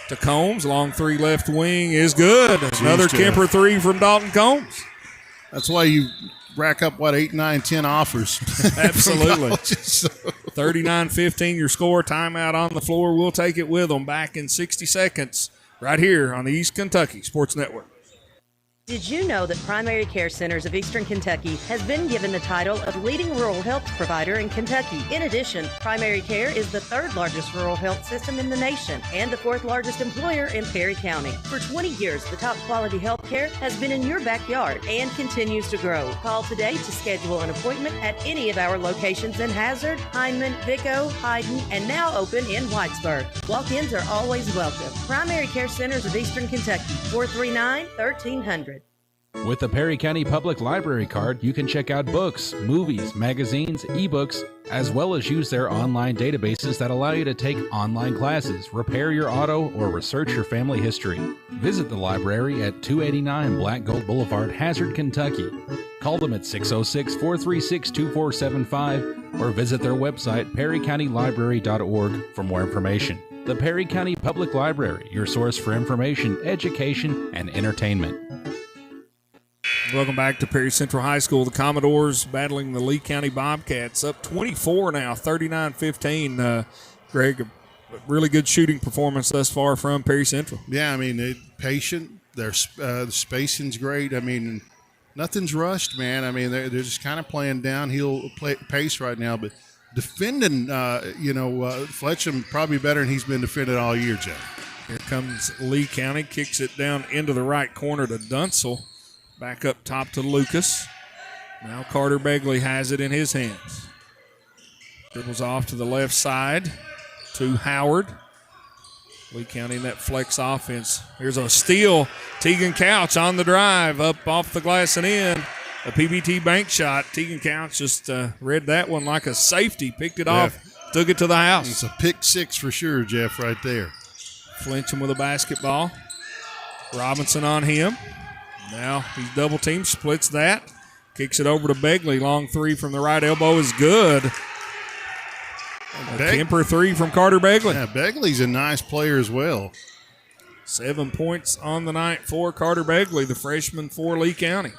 to Combs. Long 3 left wing is good. Another Kemper 3 from Dalton Combs. That's why you rack up, 8, 9, 10 offers. Absolutely. 39-15 your score. Timeout on the floor. We'll take it with them back in 60 seconds right here on the East Kentucky Sports Network. Did you know that Primary Care Centers of Eastern Kentucky has been given the title of leading rural health provider in Kentucky? In addition, Primary Care is the 3rd largest rural health system in the nation and the 4th largest employer in Perry County. For 20 years, the top quality health care has been in your backyard and continues to grow. Call today to schedule an appointment at any of our locations in Hazard, Hindman, Vico, Hyden, and now open in Whitesburg. Walk-ins are always welcome. Primary Care Centers of Eastern Kentucky, 439-1300. With the Perry County Public Library card, you can check out books, movies, magazines, ebooks, as well as use their online databases that allow you to take online classes, repair your auto, or research your family history. Visit the library at 289 Black Gold Boulevard, Hazard, Kentucky. Call them at 606-436-2475 or visit their website, perrycountylibrary.org, for more information. The Perry County Public Library, your source for information, education, and entertainment. Welcome back to Perry Central High School. The Commodores battling the Lee County Bobcats. Up 24 now, 39-15. Greg, a really good shooting performance thus far from Perry Central. Yeah, I mean, they're patient. The spacing's great. I mean, nothing's rushed, man. I mean, they're just kind of playing downhill pace right now. But defending, Fletcham probably better than he's been defended all year, Jeff. Here comes Lee County, kicks it down into the right corner to Dunsell. Back up top to Lucas. Now Carter Begley has it in his hands. Dribbles off to the left side to Howard. Lee County in that flex offense. Here's a steal. Tegan Couch on the drive, up off the glass and in. A PBT bank shot. Tegan Couch just read that one like a safety. Picked it off, took it to the house. It's a pick 6 for sure, Jeff, right there. Flincham with a basketball. Robinson on him. Now he's double teamed, splits that. Kicks it over to Begley. Long 3 from the right elbow is good. A Kemper 3 from Carter Begley. Yeah, Begley's a nice player as well. 7 points on the night for Carter Begley, the freshman for Lee County.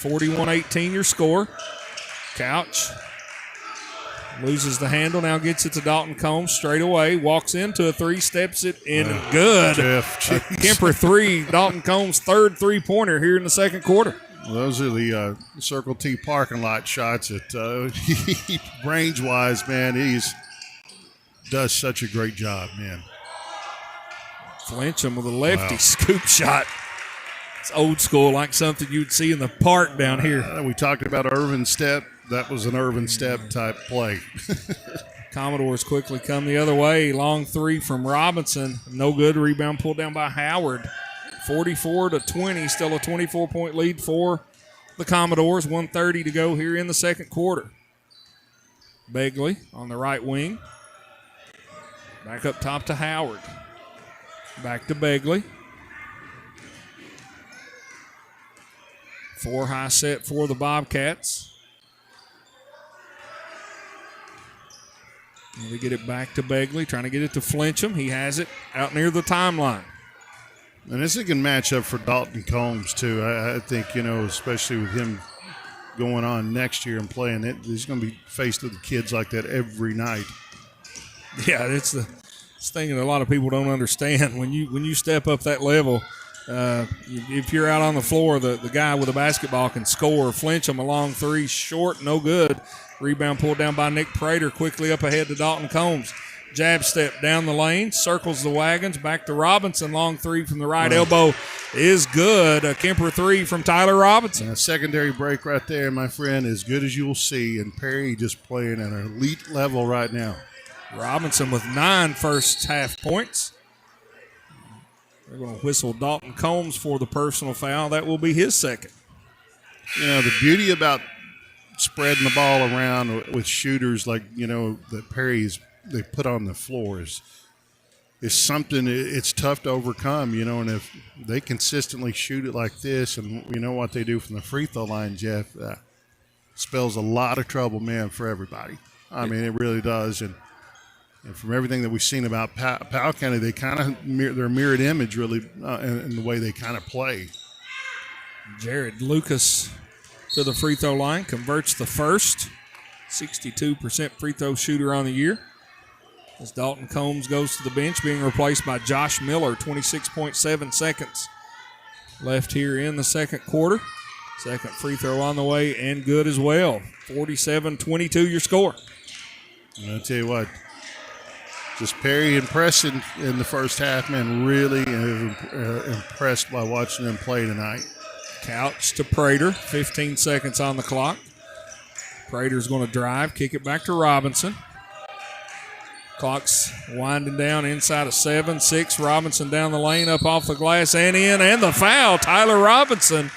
41-18 your score. Couch loses the handle, now gets it to Dalton Combs straight away. Walks into a 3, steps it in, good. Jeff, Kemper 3, Dalton Combs' 3rd three-pointer here in the second quarter. Well, those are the Circle T parking lot shots that range-wise, man, he does such a great job, man. Flincham with a lefty scoop shot. It's old school, like something you'd see in the park down here. We talked about Irvin Step. That was an Irvin Step type play. Commodores quickly come the other way. Long 3 from Robinson. No good. Rebound pulled down by Howard. 44-20. Still a 24-point lead for the Commodores. 1:30 to go here in the second quarter. Begley on the right wing. Back up top to Howard. Back to Begley. 4 high set for the Bobcats. And we get it back to Begley, trying to get it to Flincham. He has it out near the timeline. And this is a good matchup for Dalton Combs, too. I think, especially with him going on next year and playing it, he's going to be faced with kids like that every night. Yeah, it's the thing that a lot of people don't understand. When you step up that level, if you're out on the floor, the guy with a basketball can score. Flincham, a long three, short, no good. Rebound pulled down by Nick Prater, quickly up ahead to Dalton Combs. Jab step down the lane, circles the wagons, back to Robinson. Long three from the right elbow is good. A Kemper three from Tyler Robinson. And a secondary break right there, my friend, as good as you will see. And Perry just playing at an elite level right now. Robinson with 9 first half points. They're going to whistle Dalton Combs for the personal foul. That will be his second. The beauty about spreading the ball around with shooters like, that Perry's they put on the floor is something it's tough to overcome, and if they consistently shoot it like this and what they do from the free throw line, Jeff, spells a lot of trouble, man, for everybody. I mean, it really does. And from everything that we've seen about Powell County, they kind of they're a mirrored image, really, in the way they kind of play. Jared Lucas to the free throw line, converts the first. 62% free throw shooter on the year. As Dalton Combs goes to the bench, being replaced by Josh Miller, 26.7 seconds left here in the second quarter. Second free throw on the way and good as well. 47-22 your score. And I'll tell you what, just Perry impressing in the first half, man, really impressed by watching them play tonight. Couch to Prater, 15 seconds on the clock. Prater's going to drive, kick it back to Robinson. Clock's winding down inside of 7-6. Robinson down the lane, up off the glass and in, and the foul. Tyler Robinson,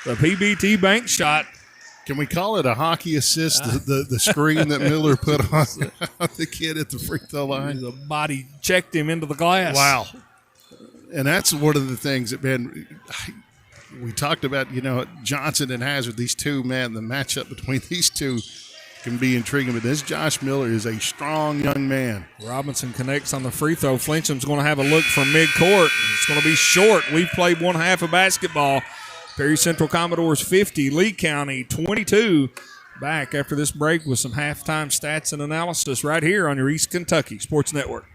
the PBT bank shot. Can we call it a hockey assist, the screen that Miller put on the kid at the free throw line? The body checked him into the glass. Wow. And that's one of the things that, man, we talked about, Johnson and Hazard, these two, man, the matchup between these two can be intriguing. But this Josh Miller is a strong young man. Robinson connects on the free throw. Flincham's going to have a look from midcourt. It's going to be short. We've played one half of basketball. Perry Central Commodores 50, Lee County 22. Back after this break with some halftime stats and analysis right here on your East Kentucky Sports Network.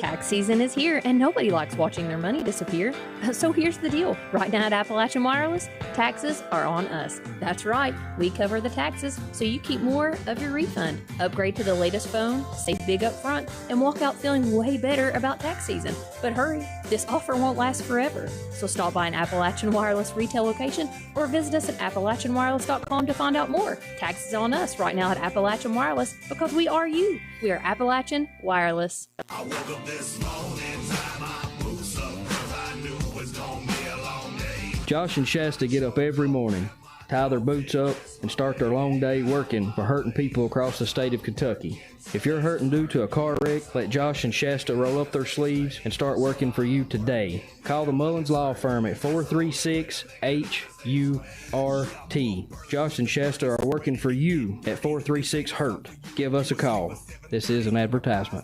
Tax season is here, and nobody likes watching their money disappear. So here's the deal. Right now at Appalachian Wireless, taxes are on us. That's right. We cover the taxes, so you keep more of your refund. Upgrade to the latest phone, save big up front, and walk out feeling way better about tax season. But hurry, this offer won't last forever. So stop by an Appalachian Wireless retail location or visit us at AppalachianWireless.com to find out more. Taxes on us right now at Appalachian Wireless because we are you. We are Appalachian Wireless. I woke up this morning, time my boots up, 'cause I knew it was gonna be a long day. Josh and Shasta get up every morning, tie their boots up, and start their long day working for hurting people across the state of Kentucky. If you're hurting due to a car wreck, let Josh and Shasta roll up their sleeves and start working for you today. Call the Mullins Law Firm at 436-HURT. Josh and Shasta are working for you at 436-HURT. Give us a call. This is an advertisement.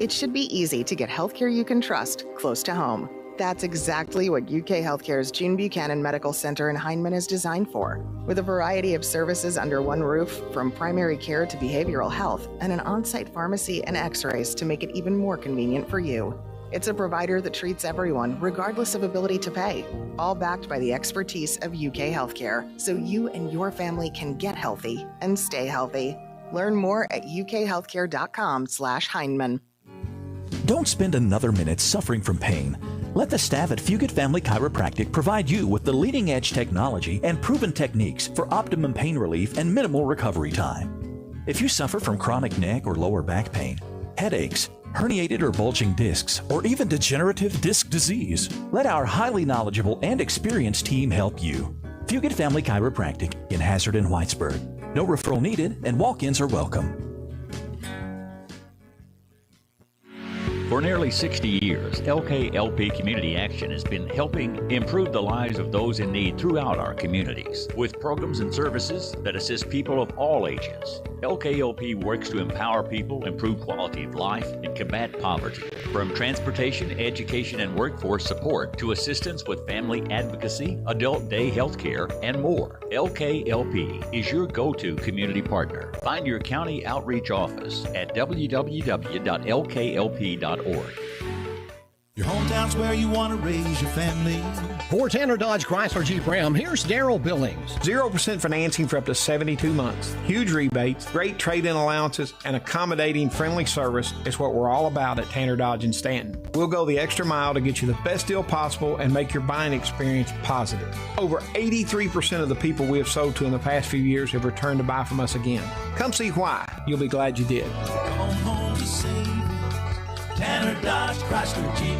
It should be easy to get healthcare you can trust close to home. That's exactly what UK Healthcare's June Buchanan Medical Center in Hindman is designed for. With a variety of services under one roof, from primary care to behavioral health, and an on-site pharmacy and x-rays to make it even more convenient for you. It's a provider that treats everyone, regardless of ability to pay, all backed by the expertise of UK Healthcare, so you and your family can get healthy and stay healthy. Learn more at ukhealthcare.com/Hindman. Don't spend another minute suffering from pain. Let the staff at Fugit Family Chiropractic provide you with the leading-edge technology and proven techniques for optimum pain relief and minimal recovery time. If you suffer from chronic neck or lower back pain, headaches, herniated or bulging discs, or even degenerative disc disease. Let our highly knowledgeable and experienced team help you. Fugit Family Chiropractic in Hazard and Whitesburg. No referral needed, and walk-ins are welcome. For nearly 60 years, LKLP Community Action has been helping improve the lives of those in need throughout our communities with programs and services that assist people of all ages. LKLP works to empower people, improve quality of life, and combat poverty. From transportation, education, and workforce support to assistance with family advocacy, adult day health care, and more. LKLP is your go-to community partner. Find your county outreach office at www.lklp.org. Your hometown's where you want to raise your family. For Tanner Dodge Chrysler Jeep Ram, here's Daryl Billings. 0% financing for up to 72 months. Huge rebates, great trade-in allowances, and accommodating friendly service is what we're all about at Tanner Dodge in Stanton. We'll go the extra mile to get you the best deal possible and make your buying experience positive. Over 83% of the people we have sold to in the past few years have returned to buy from us again. Come see why. You'll be glad you did. Come home to save Tanner Dodge Chrysler Jeep.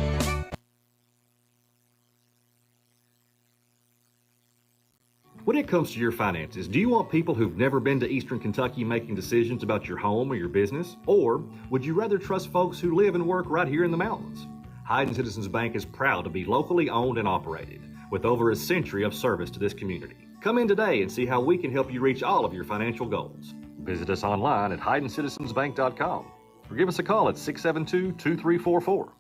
When it comes to your finances, do you want people who've never been to Eastern Kentucky making decisions about your home or your business? Or would you rather trust folks who live and work right here in the mountains? Hayden Citizens Bank is proud to be locally owned and operated, with over a century of service to this community. Come in today and see how we can help you reach all of your financial goals. Visit us online at HaydenCitizensBank.com or give us a call at 672-2344.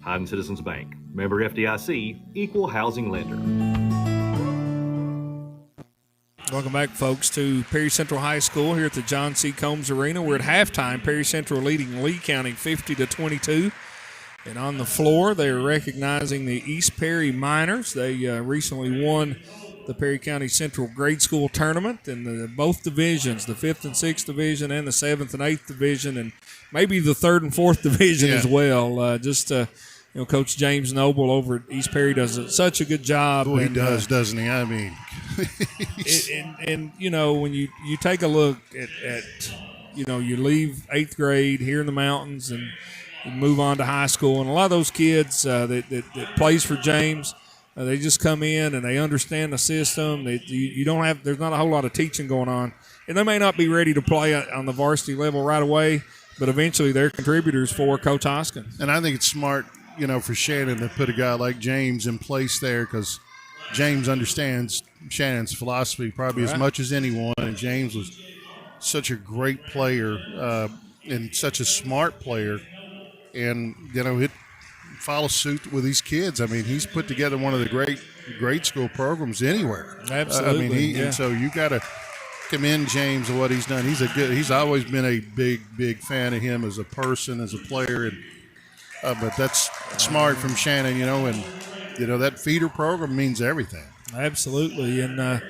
Hayden Citizens Bank, member FDIC, equal housing lender. Welcome back, folks, to Perry Central High School here at the John C. Combs Arena. We're at halftime. Perry Central leading Lee County 50-22. And on the floor, they're recognizing the East Perry Miners. They recently won the Perry County Central Grade School Tournament in both divisions, the 5th and 6th Division and the 7th and 8th Division, and maybe the 3rd and 4th Division as well. Coach James Noble over at East Perry does such a good job. He does, doesn't he? I mean, and when you take a look at you leave 8th grade here in the mountains and you move on to high school, and a lot of those kids that plays for James, they just come in and they understand the system. There's not a whole lot of teaching going on, and they may not be ready to play on the varsity level right away, but eventually they're contributors for Coach Hoskins. And I think it's smart, for Shannon to put a guy like James in place there, because James understands Shannon's philosophy probably as much as anyone. And James was such a great player and such a smart player. And, it follows suit with these kids. I mean, he's put together one of the great grade school programs anywhere. Absolutely. And so you got to commend James and what he's done. He's always been a big fan of him as a person, as a player, and but that's smart from Shannon, and that feeder program means everything. Absolutely, and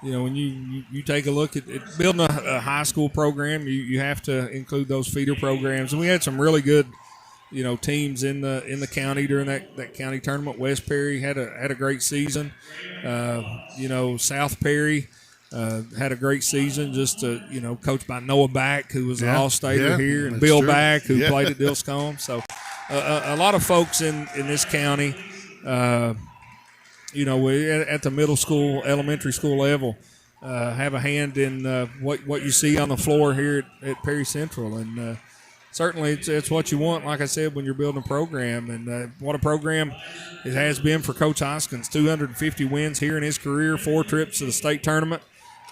when you take a look at building a high school program, you have to include those feeder programs, and we had some really good teams in the county during that county tournament. West Perry had a great season. South Perry had a great season, just coached by Noah Back, who was an all-stater here, and Bill Back, who played at Dilscombe. So a lot of folks in this county, at the middle school, elementary school level, have a hand in what you see on the floor here at Perry Central. And certainly it's what you want, like I said, when you're building a program. And what a program it has been for Coach Hoskins. 250 wins here in his career, 4 trips to the state tournament.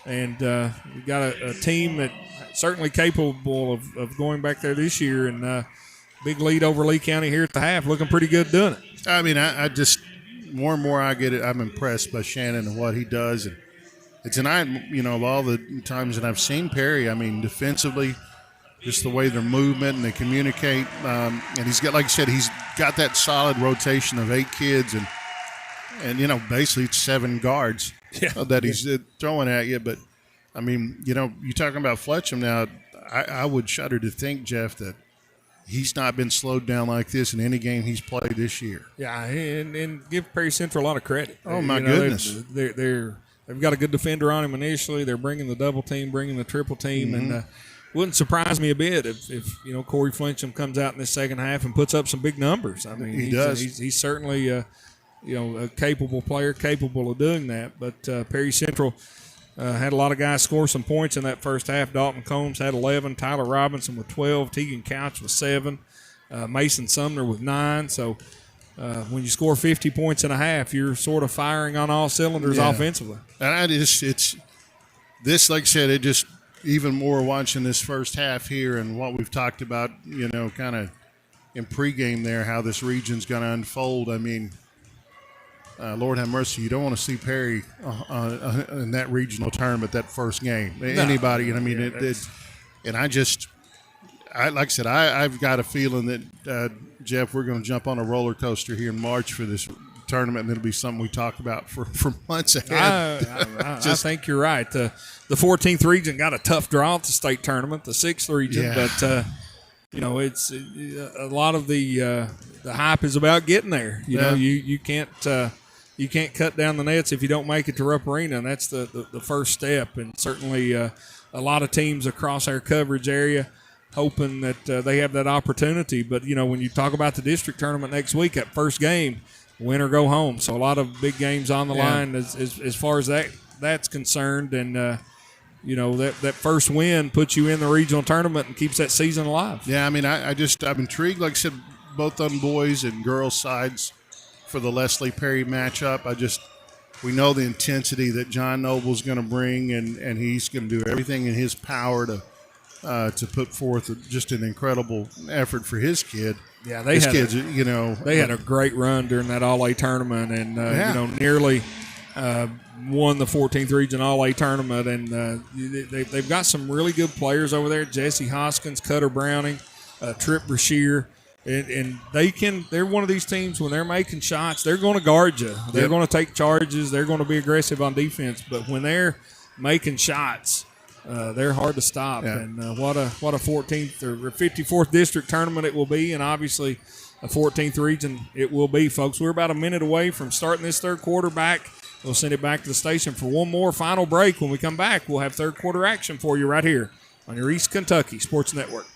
And we've got a team that's certainly capable of going back there this year. And big lead over Lee County here at the half, looking pretty good doing it. I mean, I just more and more I get it. I'm impressed by Shannon and what he does. And tonight, of all the times that I've seen Perry, I mean, defensively, just the way their movement and they communicate. And he's got, like you said, he's got that solid rotation of 8 kids and basically it's 7 guards that he's throwing at you. But, I mean, you're talking about Fletcham now. I would shudder to think, Jeff, that he's not been slowed down like this in any game he's played this year. Yeah, and give Perry Central a lot of credit. Oh, my goodness. They've got a good defender on him initially. They're bringing the double team, bringing the triple team, and wouldn't surprise me a bit if Corey Flincham comes out in this second half and puts up some big numbers. I mean, he does. He's certainly a capable player, capable of doing that. But Perry Central had a lot of guys score some points in that first half. Dalton Combs had 11, Tyler Robinson with 12, Tegan Couch with 7, Mason Sumner with 9. So when you score 50 points in a half, you're sort of firing on all cylinders offensively. And it's this, like I said, it just even more watching this first half here and what we've talked about, kind of in pregame there, how this region's going to unfold. I mean, Lord have mercy, you don't want to see Perry in that regional tournament, that first game. No. Anybody, and I mean, and like I said, I've got a feeling that, Jeff, we're going to jump on a roller coaster here in March for this tournament, and it'll be something we talk about for months ahead. I think you're right. The 14th region got a tough draw at the state tournament, the 6th region, but it's a lot of the hype is about getting there. You can't cut down the nets if you don't make it to Rupp Arena, and that's the first step. And certainly a lot of teams across our coverage area hoping that they have that opportunity. But when you talk about the district tournament next week, that first game, win or go home. So a lot of big games on the line as far as that's concerned. And, that first win puts you in the regional tournament and keeps that season alive. Yeah, I mean, I'm intrigued, like I said, both on boys and girls sides for the Leslie Perry matchup. We know the intensity that John Noble's going to bring, and he's going to do everything in his power to put forth just an incredible effort for his kid. Yeah, they had a great run during that All-A tournament, and nearly won the 14th region All-A tournament. And they've got some really good players over there: Jesse Hoskins, Cutter Browning, Trip Brashear, and they're one of these teams when they're making shots, they're going to guard you. They're going to take charges. They're going to be aggressive on defense. But when they're making shots, they're hard to stop. Yeah. And what a 14th or 54th district tournament it will be, and obviously a 14th region it will be, folks. We're about a minute away from starting this third quarter back. We'll send it back to the station for one more final break. When we come back, we'll have third quarter action for you right here on your East Kentucky Sports Network.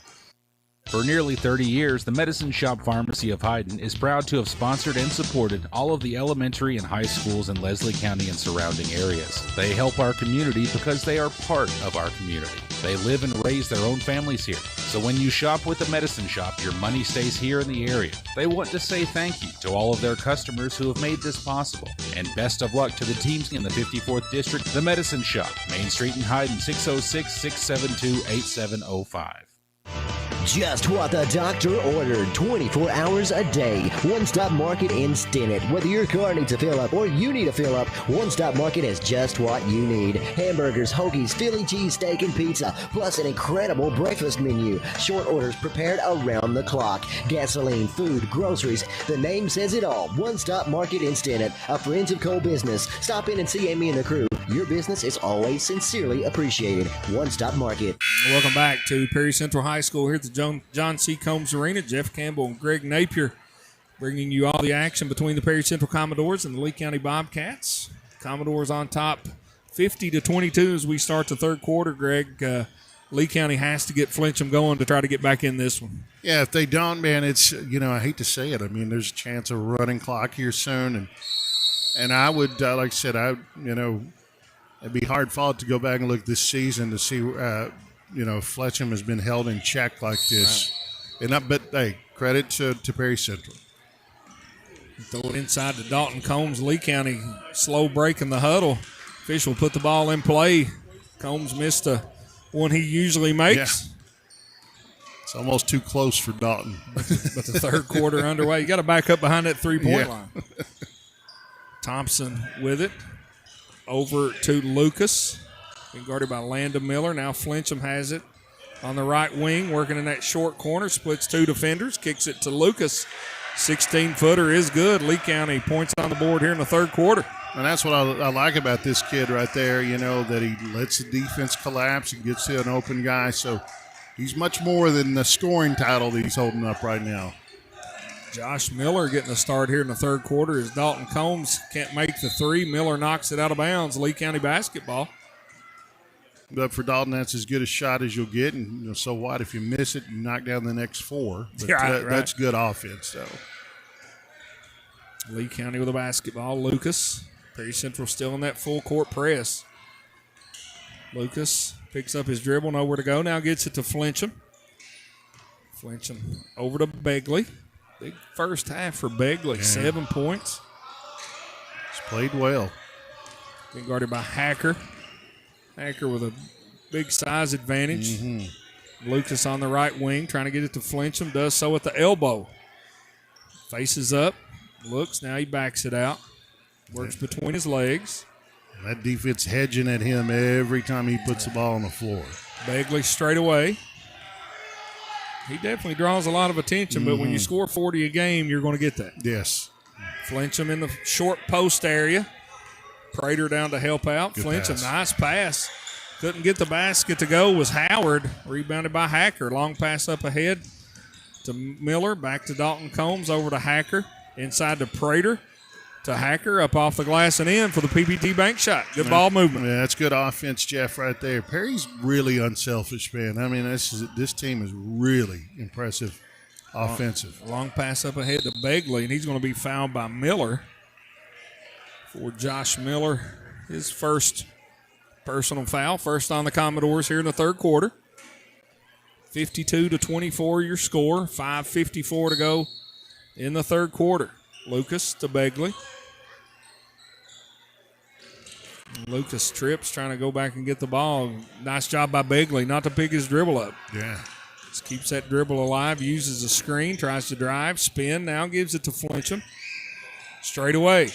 For nearly 30 years, the Medicine Shop Pharmacy of Hyden is proud to have sponsored and supported all of the elementary and high schools in Leslie County and surrounding areas. They help our community because they are part of our community. They live and raise their own families here. So when you shop with the Medicine Shop, your money stays here in the area. They want to say thank you to all of their customers who have made this possible. And best of luck to the teams in the 54th District, the Medicine Shop, Main Street in Hyden, 606-672-8705. Just what the doctor ordered, 24 hours a day. One Stop Market in Stinnett. Whether your car needs a fill up or you need a fill up, One Stop Market has just what you need. Hamburgers, hoagies, Philly cheese steak, and pizza, plus an incredible breakfast menu. Short orders prepared around the clock. Gasoline, food, groceries. The name says it all. One Stop Market in Stinnett, a Friends of Coal business. Stop in and see Amy and the crew. Your business is always sincerely appreciated. One Stop Market. Welcome back to Perry Central High School here at the John C. Combs Arena. Jeff Campbell and Greg Napier bringing you all the action between the Perry Central Commodores and the Lee County Bobcats. Commodores on top 50-22 as we start the third quarter. Greg, Lee County has to get Flincham going to try to get back in this one. Yeah, if they don't, man, it's, I hate to say it. I mean, there's a chance of a running clock here soon. And I would, like I said, it'd be hard fought to go back and look this season to see, Fletcham has been held in check like this. Right. But hey, credit to Perry Central. Throw it inside to Dalton Combs. Lee County slow breaking the huddle. Official put the ball in play. Combs missed one he usually makes. Yeah. It's almost too close for Dalton. But the third quarter underway. You got to back up behind that three-point line. Thompson with it. Over to Lucas. Being guarded by Landa Miller. Now Flincham has it on the right wing, working in that short corner. Splits two defenders. Kicks it to Lucas. 16-footer is good. Lee County points on the board here in the third quarter. And that's what I like about this kid right there, that he lets the defense collapse and gets to an open guy. So he's much more than the scoring title that he's holding up right now. Josh Miller getting the start here in the third quarter as Dalton Combs can't make the three. Miller knocks it out of bounds. Lee County basketball. But for Dalton, that's as good a shot as you'll get. And so what? If you miss it, you knock down the next 4. But Right. That's good offense, though. Lee County with a basketball. Lucas. Perry Central still in that full court press. Lucas picks up his dribble, nowhere to go. Now gets it to Flincham. Flincham over to Begley. Big first half for Begley. 7 points. He's played well. Being guarded by Hacker. Hacker with a big size advantage. Lucas on the right wing, trying to get it to Flincham. Does so at the elbow. Faces up. Looks. Now he backs it out. Works between his legs. That defense hedging at him every time he puts the ball on the floor. Begley straight away. He definitely draws a lot of attention, but when you score 40 a game, you're going to get that. Yes. Flincham in the short post area. Prater down to help out. Good Flincham, pass. nice pass. Couldn't get the basket to go. Was Howard. Rebounded by Hacker. Long pass up ahead to Miller. Back to Dalton Combs. Over to Hacker. Inside to Prater. To Hacker. Up off the glass and in for the PBT bank shot. Good ball movement. Yeah, that's good offense, Jeff, right there. Perry's really unselfish, man. I mean, this team is really impressive offensive. Long pass up ahead to Begley, and he's going to be fouled by Miller. For Josh Miller, his first personal foul. First on the Commodores here in the third quarter. 52-24 your score. 5:54 to go in the third quarter. Lucas to Begley. Lucas trips, trying to go back and get the ball. Nice job by Begley not to pick his dribble up. Yeah. Just keeps that dribble alive, uses a screen, tries to drive, spin, now gives it to Flincham. Straight away.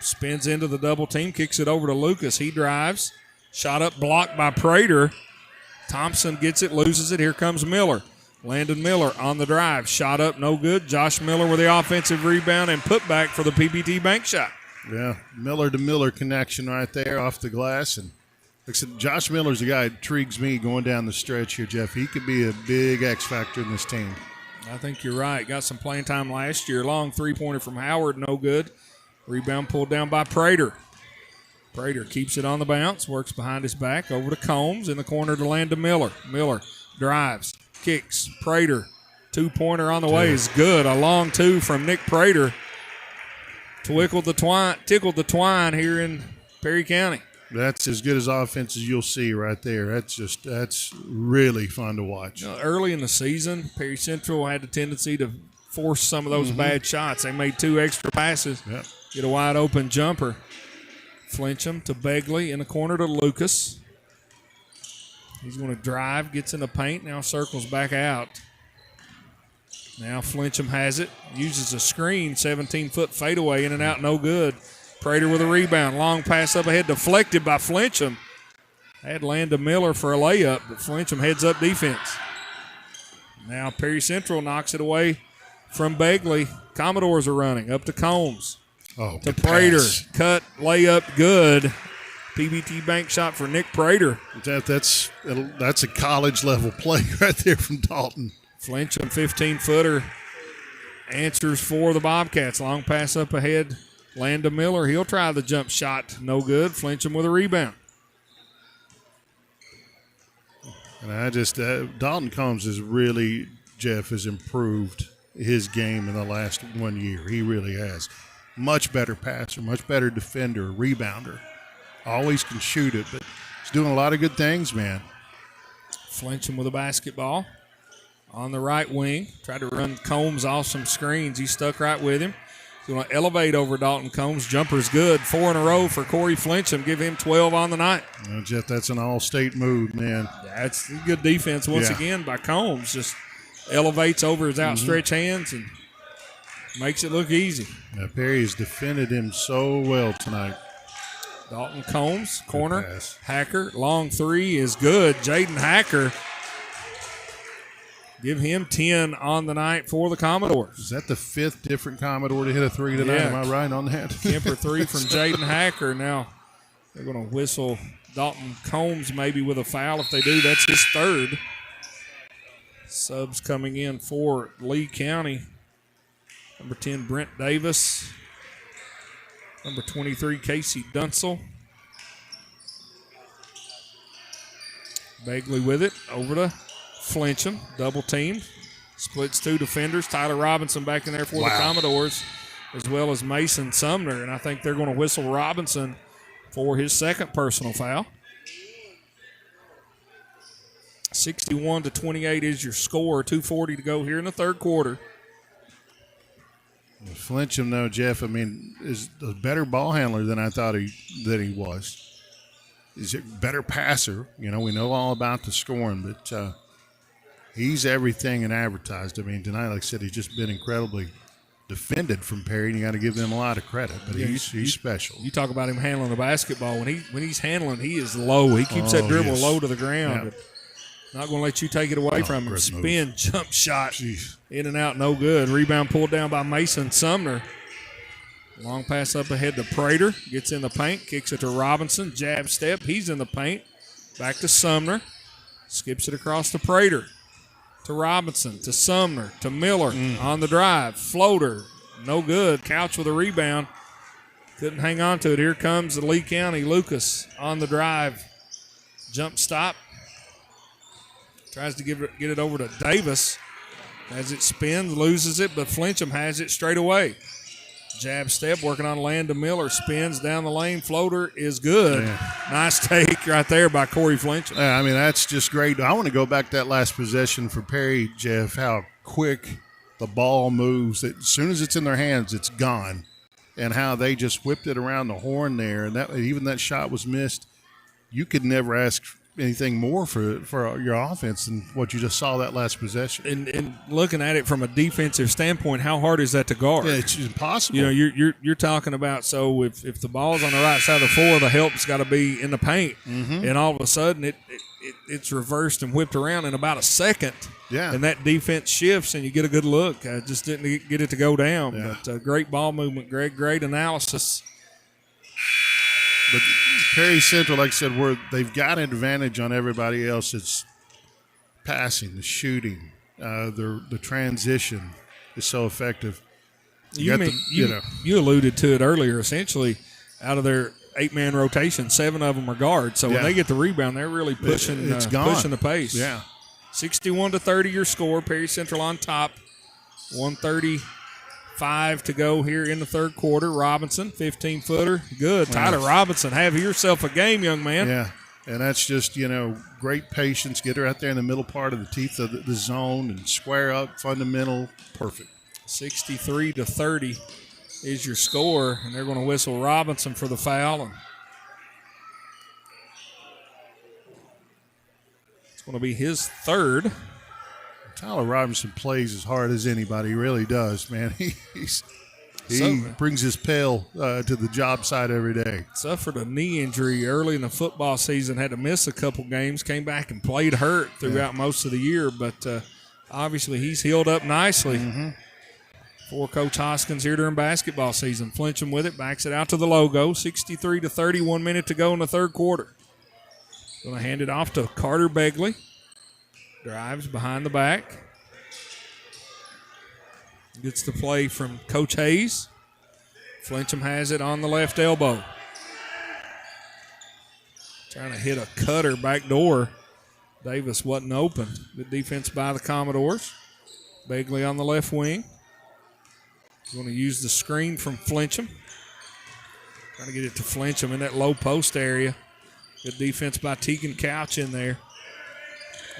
Spins into the double team, kicks it over to Lucas. He drives. Shot up, blocked by Prater. Thompson gets it, loses it. Here comes Miller. Landon Miller on the drive. Shot up, no good. Josh Miller with the offensive rebound and put back for the PBT bank shot. Yeah, Miller to Miller connection right there off the glass. And like I said, Josh Miller's the guy that intrigues me going down the stretch here, Jeff. He could be a big X factor in this team. I think you're right. Got some playing time last year. Long three-pointer from Howard, no good. Rebound pulled down by Prater. Prater keeps it on the bounce, works behind his back, over to Combs in the corner to Landon Miller. Miller drives, kicks, Prater. Two-pointer on the way is good. A long two from Nick Prater. Tickled the twine here in Perry County. That's as good as offense as you'll see right there. That's really fun to watch. Early in the season, Perry Central had a tendency to force some of those bad shots. They made 2 extra passes, get a wide open jumper. Flincham to Begley in the corner to Lucas. He's going to drive, gets in the paint, now circles back out. Now Flincham has it, uses a screen, 17-foot fadeaway, in and out, no good. Prater with a rebound, long pass up ahead, deflected by Flincham. Had Landon Miller for a layup, but Flincham heads up defense. Now Perry Central knocks it away from Begley. Commodores are running, up to Combs. To Prater, cut, layup, good. PBT bank shot for Nick Prater. That's a college level play right there from Dalton. Flincham, 15-footer, answers for the Bobcats. Long pass up ahead. Landon Miller, he'll try the jump shot. No good. Flincham with a rebound. And Dalton Combs is really, Jeff, has improved his game in the last 1 year. He really has. Much better passer, much better defender, rebounder. Always can shoot it, but he's doing a lot of good things, man. Flincham with a basketball on the right wing. Tried to run Combs off some screens. He stuck right with him. He's going to elevate over Dalton Combs. Jumper's good. 4 in a row for Corey Flincham. Give him 12 on the night. Well, Jeff, that's an all-state move, man. That's good defense once again by Combs. Just elevates over his outstretched hands and makes it look easy. Now, Perry's defended him so well tonight. Dalton Combs, corner. Hacker, long three is good. Jaden Hacker. Give him 10 on the night for the Commodores. Is that the 5th different Commodore to hit a 3 tonight? Yeah. Am I right on that? Kemper 3 from Jaden Hacker. Now they're going to whistle Dalton Combs maybe with a foul. If they do, that's his 3rd. Subs coming in for Lee County. Number 10, Brent Davis. Number 23, Casey Dunsel. Begley with it over to Flincham. Double team. Splits 2 defenders. Tyler Robinson back in there for the Commodores, as well as Mason Sumner. And I think they're going to whistle Robinson for his second personal foul. 61-28 is your score. 2:40 to go here in the third quarter. Flincham, though, Jeff, I mean, is a better ball handler than I thought he was. He's a better passer. You know, we know all about the scoring, but he's everything and advertised. I mean, tonight, like I said, he's just been incredibly defended from Perry, and you got to give them a lot of credit. But he's special. You talk about him handling the basketball. When he's handling, he is low. He keeps that dribble low to the ground. Yep. Not going to let you take it away from him. Spin, jump shot, in and out, no good. Rebound pulled down by Mason Sumner. Long pass up ahead to Prater. Gets in the paint, kicks it to Robinson. Jab step, he's in the paint. Back to Sumner. Skips it across to Prater. To Robinson, to Sumner, to Miller on the drive. Floater, no good. Couch with a rebound. Couldn't hang on to it. Here comes the Lee County. Lucas on the drive. Jump stop. Tries to get it over to Davis. As it spins, loses it, but Flincham has it straight away. Jab step, working on land to Miller. Spins down the lane. Floater is good. Yeah. Nice take right there by Corey Flincham. I mean, that's just great. I want to go back to that last possession for Perry, Jeff, how quick the ball moves. As soon as it's in their hands, it's gone. And how they just whipped it around the horn there. And even that shot was missed. You could never ask anything more for your offense than what you just saw that last possession. And looking at it from a defensive standpoint, how hard is that to guard? Yeah, it's impossible. You know, you're talking about, so if the ball's on the right side of the floor, the help's got to be in the paint, and all of a sudden it's reversed and whipped around in about a second. Yeah, and that defense shifts and you get a good look. I just didn't get it to go down, but great ball movement, Greg. Great analysis. But Perry Central, like I said, they've got an advantage on everybody else. It's passing, the shooting, the transition is so effective. You alluded to it earlier. Essentially, out of their 8-man rotation, 7 of them are guards. So when they get the rebound, they're really pushing the pace. Yeah, 61-30 your score. Perry Central on top. 1:35 to go here in the third quarter. Robinson, 15-footer. Good. Tyler Robinson, have yourself a game, young man. Yeah, and that's just, great patience. Get her out there in the middle part of the teeth of the zone and square up, fundamental, perfect. 63-30 is your score, and they're going to whistle Robinson for the foul. And it's going to be his third. Tyler Robinson plays as hard as anybody. He really does, man. He brings his pail to the job site every day. Suffered a knee injury early in the football season, had to miss a couple games, came back and played hurt throughout most of the year, but obviously he's healed up nicely for Coach Hoskins here during basketball season. Flincham with it, backs it out to the logo. 63-30, 1 minute to go in the third quarter. Going to hand it off to Carter Begley. Drives behind the back. Gets the play from Coach Hayes. Flincham has it on the left elbow. Trying to hit a cutter back door. Davis wasn't open. Good defense by the Commodores. Begley on the left wing. Going to use the screen from Flincham. Trying to get it to Flincham in that low post area. Good defense by Tegan Couch in there.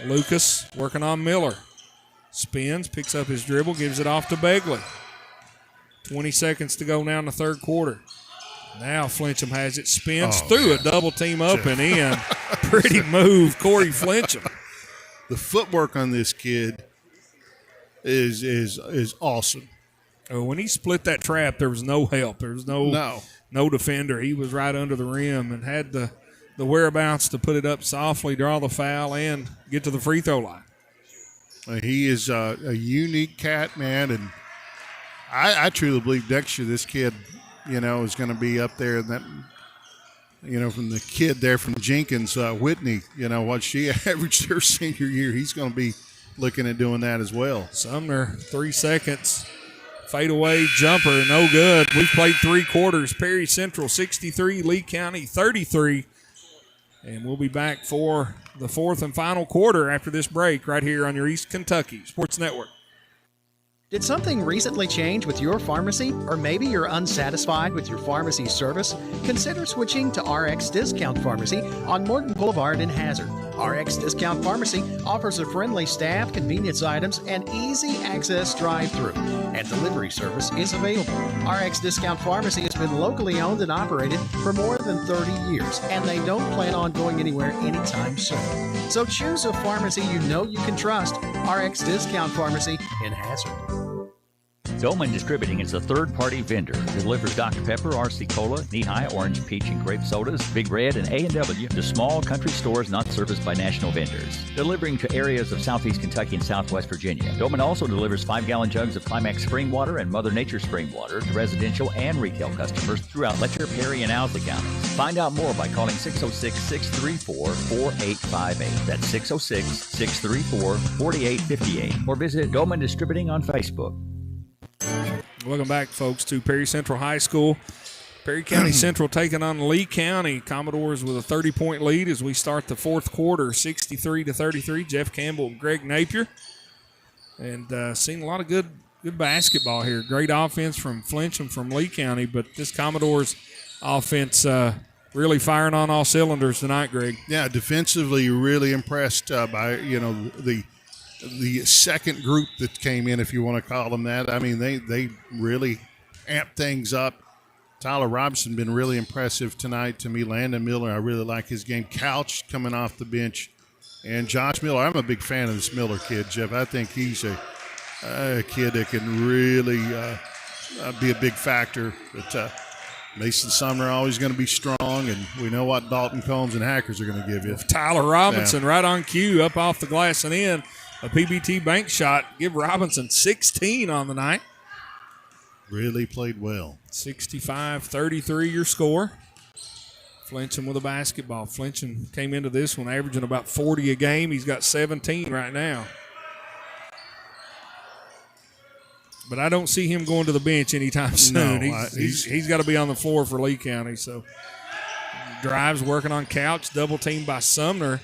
Lucas working on Miller. Spins, picks up his dribble, gives it off to Begley. 20 seconds to go now in the third quarter. Now Flincham has it, spins through a double team up and in. Pretty move, Corey Flincham. The footwork on this kid is awesome. Oh, when he split that trap, there was no help. There was no defender. He was right under the rim and had the whereabouts to put it up softly, draw the foul, and get to the free throw line. He is a unique cat, man, and I truly believe next year this kid, is going to be up there. And that, from the kid there from Jenkins, Whitney, what she averaged her senior year, he's going to be looking at doing that as well. Sumner, 3 seconds. Fadeaway jumper, no good. We've played 3 quarters. Perry Central 63, Lee County 33. And we'll be back for the fourth and final quarter after this break right here on your East Kentucky Sports Network. Did something recently change with your pharmacy? Or maybe you're unsatisfied with your pharmacy service? Consider switching to RX Discount Pharmacy on Morton Boulevard in Hazard. RX Discount Pharmacy offers a friendly staff, convenience items, and easy access drive-through. And delivery service is available. RX Discount Pharmacy has been locally owned and operated for more than 30 years, and they don't plan on going anywhere anytime soon. So choose a pharmacy you know you can trust. RX Discount Pharmacy in Hazard. Dolman Distributing is a third-party vendor. Delivers Dr. Pepper, RC Cola, Knee-High, Orange, Peach, and Grape sodas, Big Red, and A&W to small country stores not serviced by national vendors. Delivering to areas of southeast Kentucky and southwest Virginia. Dolman also delivers 5-gallon jugs of Climax spring water and Mother Nature spring water to residential and retail customers throughout Letcher, Perry, and Owsley counties. Find out more by calling 606-634-4858. That's 606-634-4858. Or visit Dolman Distributing on Facebook. Welcome back, folks, to Perry Central High School. Perry County Central taking on Lee County. Commodores with a 30-point lead as we start the fourth quarter, 63-33. Jeff Campbell and Greg Napier. And seeing a lot of good basketball here. Great offense from Flincham from Lee County, but this Commodores offense really firing on all cylinders tonight, Greg. Yeah, defensively really impressed by, the second group that came in, if you want to call them that. I mean, they really amped things up. Tyler Robinson been really impressive tonight to me. Landon Miller, I really like his game. Couch coming off the bench. And Josh Miller, I'm a big fan of this Miller kid, Jeff. I think he's a kid that can really be a big factor. But Mason Sumner always going to be strong, and we know what Dalton Combs and Hackers are going to give you. Tyler Robinson right on cue, up off the glass and in. A PBT bank shot. Give Robinson 16 on the night. Really played well. 65-33 your score. Flincham with a basketball. Flincham came into this one averaging about 40 a game. He's got 17 right now. But I don't see him going to the bench anytime soon. No, he's got to be on the floor for Lee County. So drives, working on Couch, double teamed by Sumner.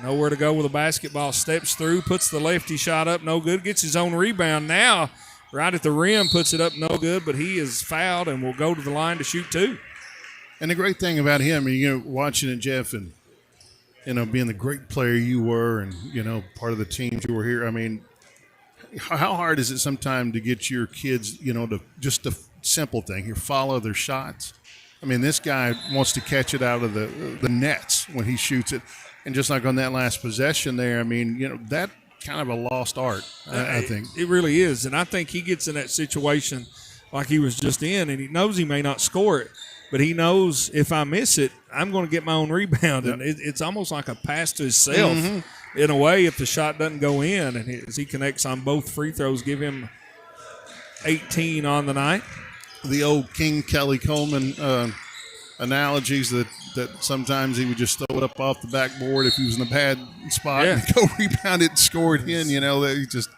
Nowhere to go with a basketball. Steps through, puts the lefty shot up, no good. Gets his own rebound now. Right at the rim, puts it up, no good. But he is fouled and will go to the line to shoot two. And the great thing about him, watching it, Jeff, and being the great player you were, and part of the teams you were here. I mean, how hard is it sometimes to get your kids, to just a simple thing here, follow their shots. I mean, this guy wants to catch it out of the nets when he shoots it. And just like on that last possession there, I mean, that kind of a lost art, I think. It really is. And I think he gets in that situation like he was just in, and he knows he may not score it, but he knows if I miss it, I'm going to get my own rebound. Yep. And it's almost like a pass to himself in a way if the shot doesn't go in. And as he connects on both free throws, give him 18 on the night. The old King Kelly Coleman analogies that sometimes he would just throw it up off the backboard if he was in a bad spot and go rebound it and score it in. That he just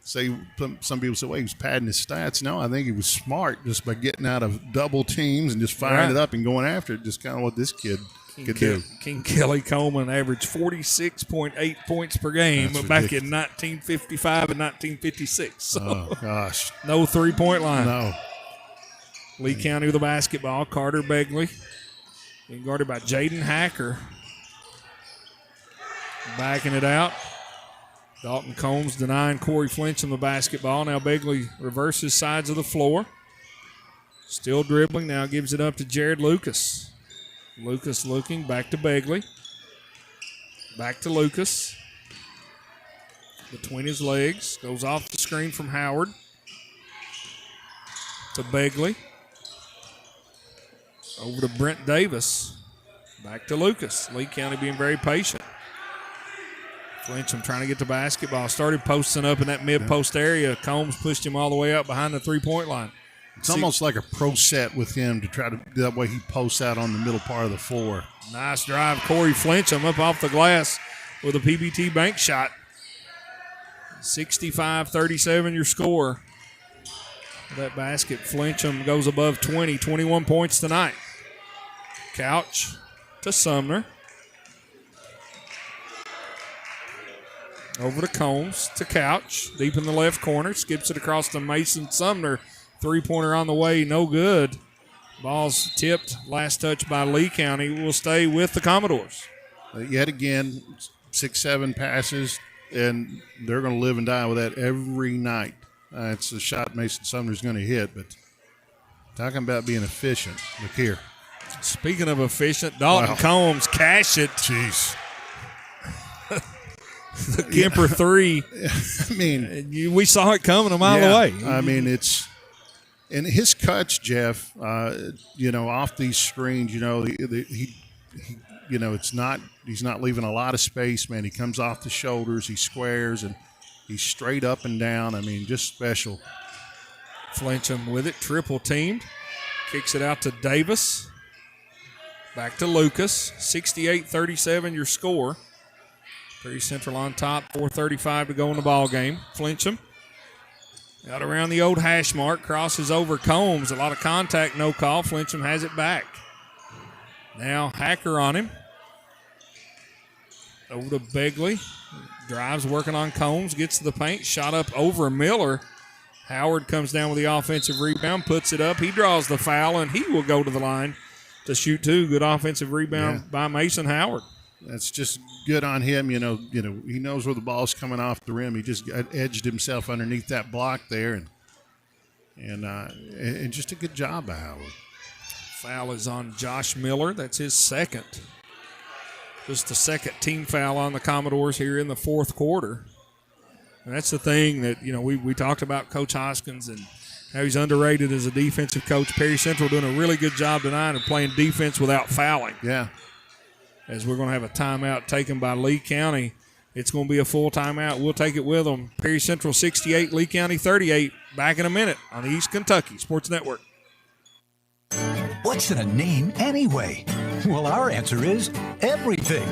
say, some people say, well, he was padding his stats. No, I think he was smart just by getting out of double teams and just firing it up and going after it. Just kind of what this kid could do. King Kelly Coleman averaged 46.8 points per game back in 1955 and 1956. So, oh, gosh. No three-point line. No. Lee County with the basketball. Carter Begley being guarded by Jaden Hacker. Backing it out. Dalton Combs denying Corey Flincham the basketball. Now Begley reverses sides of the floor. Still dribbling. Now gives it up to Jared Lucas. Lucas looking. Back to Begley. Back to Lucas. Between his legs. Goes off the screen from Howard. To Begley. Over to Brent Davis. Back to Lucas. Lee County being very patient. Flincham trying to get the basketball. Started posting up in that mid-post area. Combs pushed him all the way up behind the three-point line. It's almost like a pro set with him to try to do that way he posts out on the middle part of the floor. Nice drive. Corey Flincham up off the glass with a PBT bank shot. 65-37 your score. That basket, Flincham goes above 20, 21 points tonight. Couch to Sumner. Over to Combs, to Couch, deep in the left corner. Skips it across to Mason Sumner. Three-pointer on the way, no good. Ball's tipped, last touch by Lee County. Will stay with the Commodores. Yet again, 6-7 passes, and they're going to live and die with that every night. It's a shot Mason Sumner's going to hit, but talking about being efficient. Look here. Speaking of efficient, Dalton Wow. Combs cash it. Jeez. The Kemper three. I mean, we saw it coming a mile away. I mean, it's and his cuts, Jeff. Off these screens, he it's not. He's not leaving a lot of space, man. He comes off the shoulders, he squares, and he's straight up and down. I mean, just special. Flincham with it, triple teamed. Kicks it out to Davis. Back to Lucas. 68-37 your score. Perry Central on top, 4:35 to go in the ball game. Flincham out around the old hash mark, crosses over Combs. A lot of contact, no call. Flincham has it back. Now Hacker on him. Over to Begley. Drives, working on Combs, gets to the paint, shot up over Miller. Howard comes down with the offensive rebound, puts it up. He draws the foul, and he will go to the line to shoot two. Good offensive rebound by Mason Howard. That's just good on him. He knows where the ball's coming off the rim. He just edged himself underneath that block there, and just a good job by Howard. Foul is on Josh Miller. That's his second. Just the second team foul on the Commodores here in the fourth quarter. And that's the thing that, we talked about Coach Hoskins and how he's underrated as a defensive coach. Perry Central doing a really good job tonight of playing defense without fouling. Yeah. As we're going to have a timeout taken by Lee County. It's going to be a full timeout. We'll take it with them. Perry Central 68, Lee County 38. Back in a minute on the East Kentucky Sports Network. What's in a name anyway? Well, our answer is everything.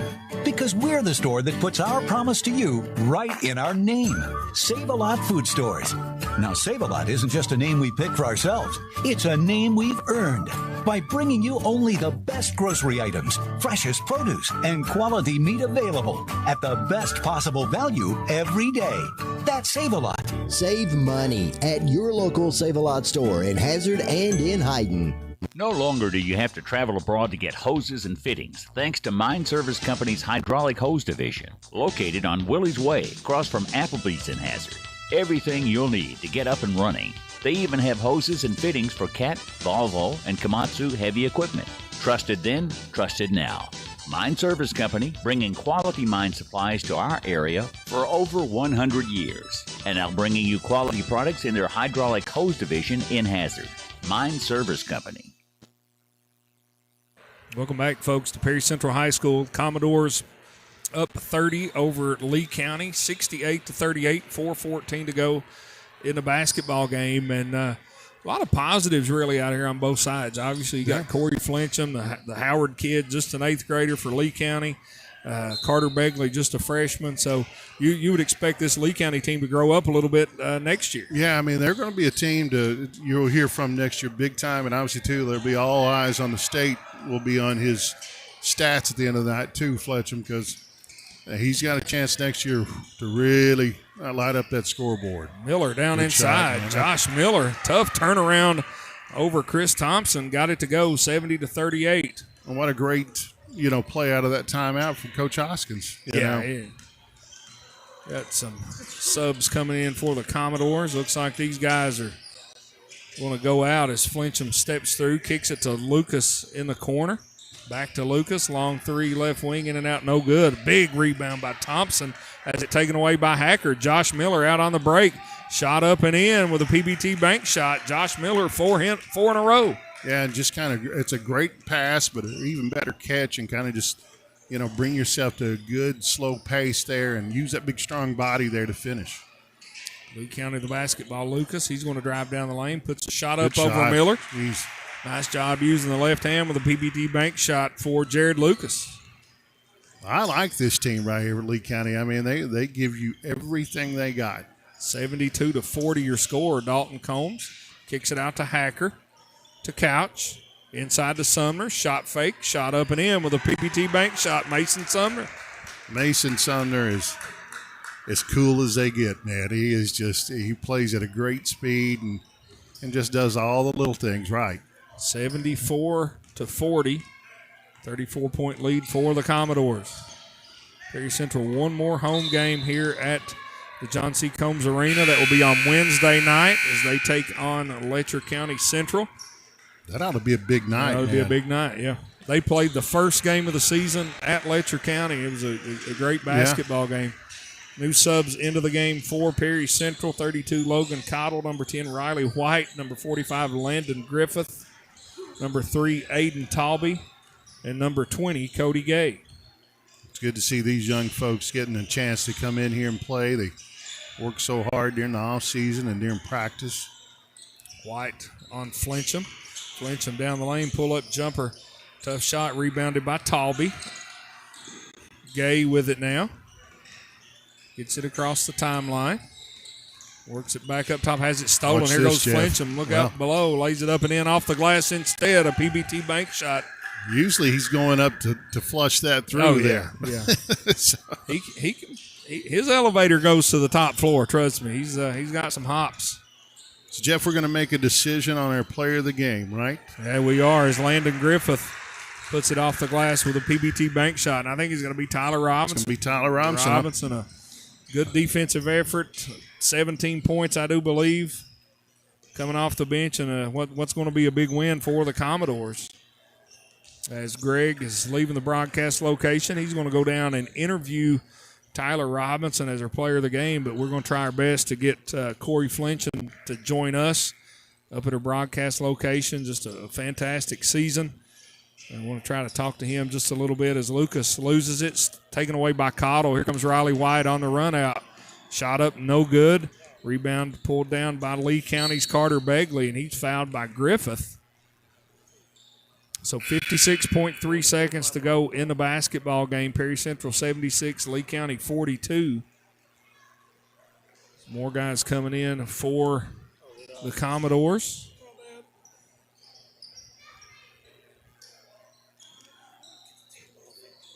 Because we're the store that puts our promise to you right in our name. Save-A-Lot Food Stores. Now, Save-A-Lot isn't just a name we picked for ourselves. It's a name we've earned by bringing you only the best grocery items, freshest produce, and quality meat available at the best possible value every day. That's Save-A-Lot. Save money at your local Save-A-Lot store in Hazard and in Hayden. No longer do you have to travel abroad to get hoses and fittings, thanks to Mine Service Company's Hydraulic Hose Division, located on Willie's Way, across from Applebee's in Hazard. Everything you'll need to get up and running. They even have hoses and fittings for Cat, Volvo, and Komatsu heavy equipment. Trusted then, trusted now. Mine Service Company, bringing quality mine supplies to our area for over 100 years. And now bringing you quality products in their Hydraulic Hose Division in Hazard. Mine Service Company. Welcome back, folks, to Perry Central High School. Commodores up 30 over Lee County, 68-38, 4:14 to go in the basketball game. And a lot of positives really out here on both sides. Obviously, you got Corey Flincham, the Howard kid, just an 8th grader for Lee County. Carter Begley, just a freshman. So you would expect this Lee County team to grow up a little bit next year. Yeah, I mean, they're going to be a team you'll hear from next year big time. And obviously, too, there'll be all eyes on the state will be on his stats at the end of the night, too, Fletcham, because he's got a chance next year to really light up that scoreboard. Miller down Good inside. shot, Josh Miller, tough turnaround over Chris Thompson. Got it to go 70-38. And what a great, play out of that timeout from Coach Hoskins. You know? Got some subs coming in for the Commodores. Looks like these guys are going to go out as Flincham steps through, kicks it to Lucas in the corner. Back to Lucas, long three, left wing, in and out, no good. Big rebound by Thompson. Has it taken away by Hacker. Josh Miller out on the break. Shot up and in with a PBT bank shot. Josh Miller, four in a row. Yeah, and just kind of, it's a great pass, but an even better catch, and kind of just, bring yourself to a good, slow pace there and use that big, strong body there to finish. Lee County the basketball. Lucas, he's going to drive down the lane, puts a shot up over Miller. Jeez. Nice job using the left hand with a PBT bank shot for Jared Lucas. I like this team right here at Lee County. I mean, they give you everything they got. 72-40 your score. Dalton Combs kicks it out to Hacker, to Couch, inside to Sumner. Shot fake, shot up and in with a PBT bank shot. Mason Sumner. Mason Sumner is as cool as they get, man. He plays at a great speed and just does all the little things right. 74-40, 34-point lead for the Commodores. Perry Central one more home game here at the John C. Combs Arena. That will be on Wednesday night as they take on Letcher County Central. That ought to be a big night. That ought to be a big night, yeah. They played the first game of the season at Letcher County. It was a great basketball game. New subs into the game for Perry Central, 32 Logan Cottle, number 10 Riley White, number 45 Landon Griffith, number 3 Aiden Talby, and number 20 Cody Gay. It's good to see these young folks getting a chance to come in here and play. They work so hard during the off season and during practice. White on Flincham. Flincham down the lane, pull-up jumper. Tough shot, rebounded by Talby. Gay with it now. Gets it across the timeline. Works it back up top, has it stolen. Watch Here this, goes Jeff. Flincham. Look out below. Lays it up and in off the glass instead. A PBT bank shot. Usually he's going up to flush that through there. Yeah. So. His elevator goes to the top floor. Trust me. He's got some hops. So, Jeff, we're going to make a decision on our player of the game, right? Yeah, we are. As Landon Griffith puts it off the glass with a PBT bank shot. And I think he's going to be Tyler Robinson. It's going to be Tyler Robinson. Robinson, a good defensive effort. 17 points, I do believe, coming off the bench. And what's going to be a big win for the Commodores. As Greg is leaving the broadcast location, he's going to go down and interview Tyler Robinson as our player of the game, but we're going to try our best to get Corey Flincham to join us up at our broadcast location. Just a fantastic season. I want to try to talk to him just a little bit as Lucas loses it. It's taken away by Cottle. Here comes Riley White on the run out. Shot up, no good. Rebound pulled down by Lee County's Carter Begley, and he's fouled by Griffith. So 56.3 seconds to go in the basketball game. Perry Central 76, Lee County 42. More guys coming in for the Commodores.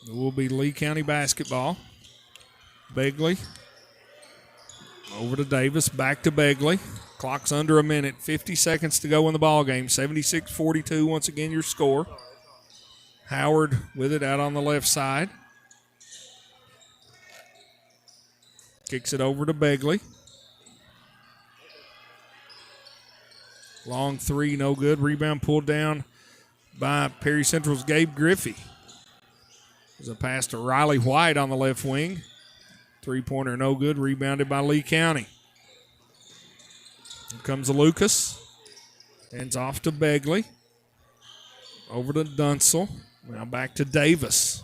It will be Lee County basketball. Begley over to Davis, back to Begley. Clock's under a minute, 50 seconds to go in the ball game. 76-42, once again your score. Howard with it out on the left side. Kicks it over to Begley. Long three, no good. Rebound pulled down by Perry Central's Gabe Griffey. There's a pass to Riley White on the left wing. Three-pointer, no good. Rebounded by Lee County. Here comes Lucas. Hands off to Begley. Over to Dunsell. Now back to Davis.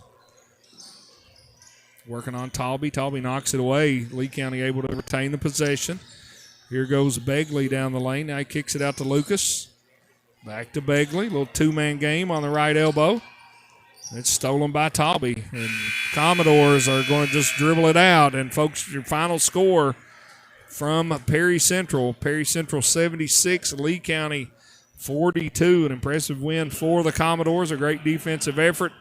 Working on Talby. Talby knocks it away. Lee County able to retain the possession. Here goes Begley down the lane. Now he kicks it out to Lucas. Back to Begley. Little two-man game on the right elbow. It's stolen by Talby. And Commodores are going to just dribble it out. And, folks, your final score from Perry Central. Perry Central 76, Lee County 42. An impressive win for the Commodores. A great defensive effort,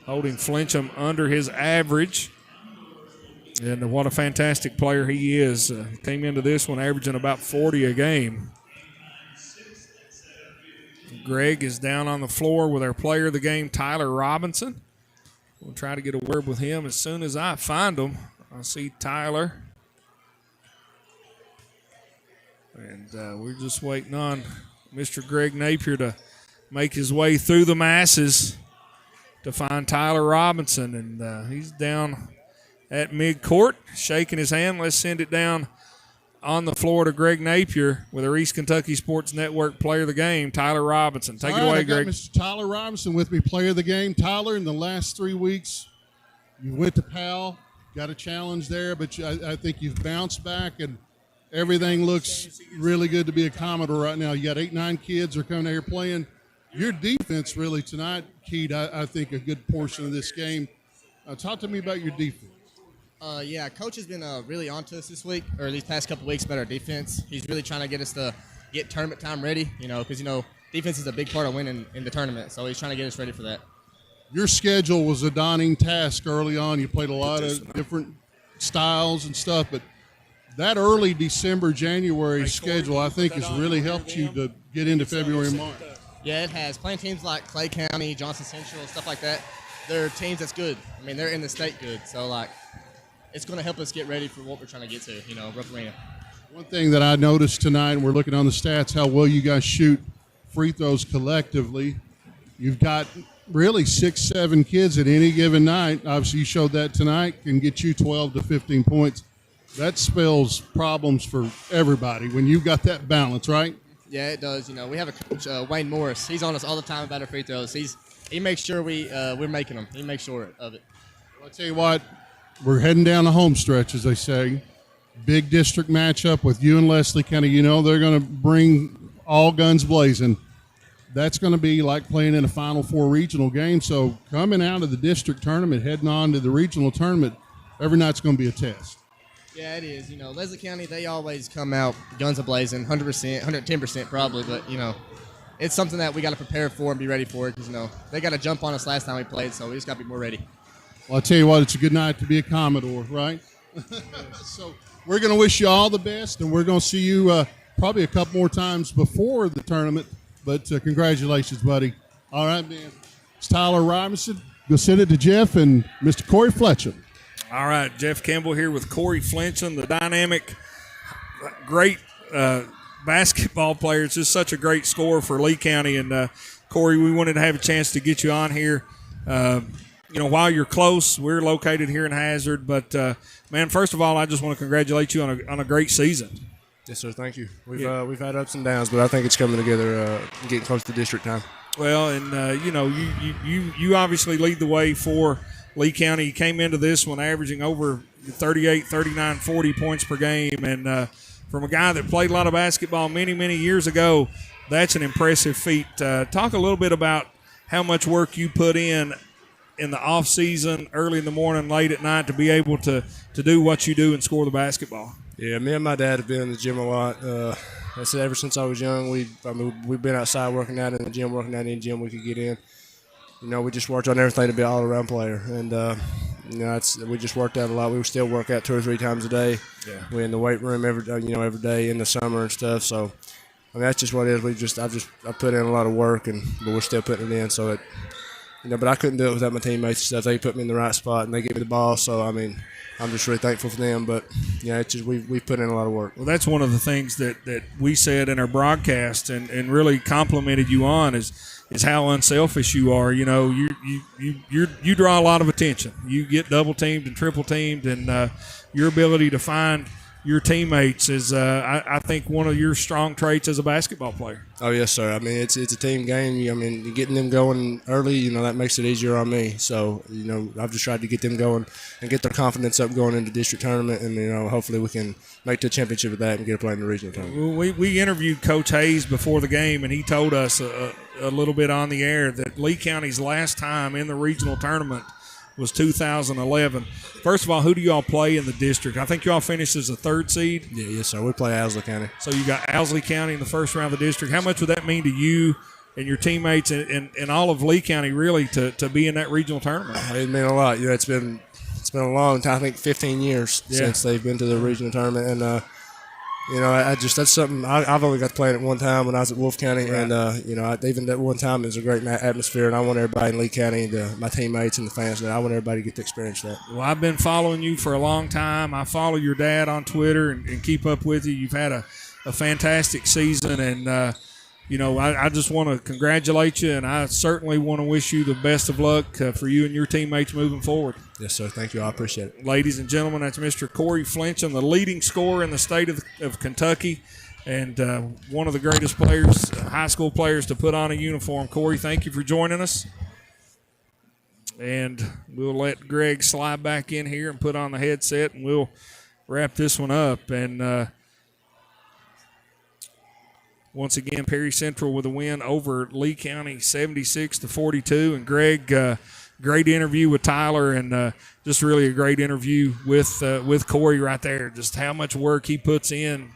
holding Flincham under his average. And what a fantastic player he is. Came into this one averaging about 40 a game. Greg is down on the floor with our player of the game, Tyler Robinson. We'll try to get a word with him as soon as I find him. I see Tyler. And we're just waiting on Mr. Greg Napier to make his way through the masses to find Tyler Robinson. And he's down at midcourt, shaking his hand. Let's send it down on the floor to Greg Napier with our East Kentucky Sports Network player of the game, Tyler Robinson. Take it away, Greg. Mr. Tyler Robinson with me, player of the game. Tyler, in the last 3 weeks, you went to Powell, got a challenge there, but I think you've bounced back, and everything looks really good to be a Commodore right now. You got 8-9 kids are coming out here playing. Your defense really tonight keyed, I think, a good portion of this game. Talk to me about your defense. Yeah, Coach has been really on to us this week, or these past couple weeks, about our defense. He's really trying to get us to get tournament time ready, because, defense is a big part of winning in the tournament, so he's trying to get us ready for that. Your schedule was a daunting task early on. You played a lot of different styles and stuff, but that early December, January schedule, I think, has really helped you to get into February and March. Yeah, it has. Playing teams like Clay County, Johnson Central, stuff like that, they're teams that's good. I mean, they're in the state good. So, like, it's going to help us get ready for what we're trying to get to, Rupp Arena. One thing that I noticed tonight, and we're looking on the stats, how well you guys shoot free throws collectively. You've got really 6, 7 kids at any given night. Obviously, you showed that tonight, can get you 12 to 15 points. That spells problems for everybody when you've got that balance, right? Yeah, it does. We have a coach, Wayne Morris. He's on us all the time about our free throws. He makes sure we're making them. He makes sure of it. Well, I'll tell you what, we're heading down the home stretch, as they say. Big district matchup with you and Leslie County. They're going to bring all guns blazing. That's going to be like playing in a Final Four regional game. So coming out of the district tournament, heading on to the regional tournament, every night's going to be a test. Yeah, it is. Leslie County, they always come out guns a-blazing, 100%, 110% probably, but, it's something that we got to prepare for and be ready for because, they got to jump on us last time we played, so we just got to be more ready. Well, I'll tell you what, it's a good night to be a Commodore, right? So we're going to wish you all the best, and we're going to see you probably a couple more times before the tournament, but congratulations, buddy. All right, man. It's Tyler Robinson. Go send it to Jeff and Mr. Corey Fletcher. All right, Jeff Campbell here with Corey Flincham, the dynamic, great basketball player. It's just such a great scorer for Lee County. And, Corey, we wanted to have a chance to get you on here. While you're close, we're located here in Hazard. But, man, first of all, I just want to congratulate you on a great season. Yes, sir. Thank you. We've had ups and downs, but I think it's coming together, getting close to district time. Well, and, you obviously lead the way for Lee County. You came into this one averaging over 38, 39, 40 points per game. And from a guy that played a lot of basketball many, many years ago, that's an impressive feat. Talk a little bit about how much work you put in the off season, early in the morning, late at night, to be able to do what you do and score the basketball. Yeah, me and my dad have been in the gym a lot. I said ever since I was young, we've been outside working out in the gym, working out in the gym we could get in. We just worked on everything to be an all-around player, and we just worked out a lot. We still work out 2 or 3 times a day. Yeah. We're in the weight room every day in the summer and stuff. So, that's just what it is. I put in a lot of work, but we're still putting it in. So but I couldn't do it without my teammates and stuff. They put me in the right spot and they give me the ball. So I'm just really thankful for them. But it's just we put in a lot of work. Well, that's one of the things that we said in our broadcast and really complimented you on is how unselfish you are. You draw a lot of attention. You get double teamed and triple teamed, and your ability to find your teammates is, I think, one of your strong traits as a basketball player. Oh, yes, sir. It's a team game. Getting them going early, that makes it easier on me. So, I've just tried to get them going and get their confidence up going into district tournament, and, hopefully we can make the championship with that and get a play in the regional tournament. Well, we interviewed Coach Hayes before the game, and he told us a little bit on the air that Lee County's last time in the regional tournament was 2011. First of all, who do you all play in the district? I think you all finished as a 3rd seed. Yeah, yes, sir. We play Owsley County. So you got Owsley County in the first round of the district. How much would that mean to you and your teammates and all of Lee County, really, to be in that regional tournament? It meant a lot. It's been a long time. I think 15 years since they've been to the regional tournament, and that's something I've only got to play in it one time when I was at Wolf County, right. And even that one time it was a great atmosphere, and I want everybody in Lee County, my teammates and the fans, I want everybody to get to experience that. Well, I've been following you for a long time. I follow your dad on Twitter and keep up with you. You've had a fantastic season, and I just want to congratulate you, and I certainly want to wish you the best of luck for you and your teammates moving forward. Yes, sir. Thank you. I appreciate it. Ladies and gentlemen, that's Mr. Corey Flincham, the leading scorer in the state of Kentucky, and one of the greatest players, high school players, to put on a uniform. Corey, thank you for joining us. And we'll let Greg slide back in here and put on the headset, and we'll wrap this one up. And once again, Perry Central with a win over Lee County, 76-42. And Greg, great interview with Tyler, and just really a great interview with Corey right there. Just how much work he puts in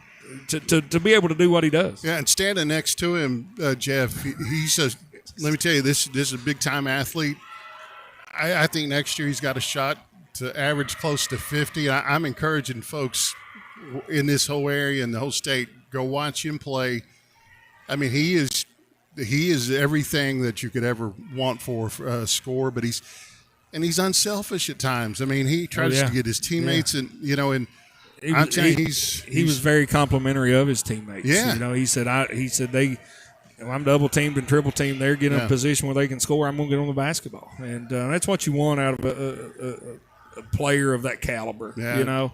to be able to do what he does. Yeah, and standing next to him, Jeff, he's let me tell you, this is a big time athlete. I think next year he's got a shot to average close to 50. I'm encouraging folks in this whole area and the whole state, go watch him play. I mean, he is everything that you could ever want for a score, but he's unselfish at times. I mean, he tries to get his teammates and I'm telling you, he was very complimentary of his teammates. Yeah. He said I'm double teamed and triple teamed. They're getting in a position where they can score. I'm going to get on the basketball, and that's what you want out of a player of that caliber. Yeah.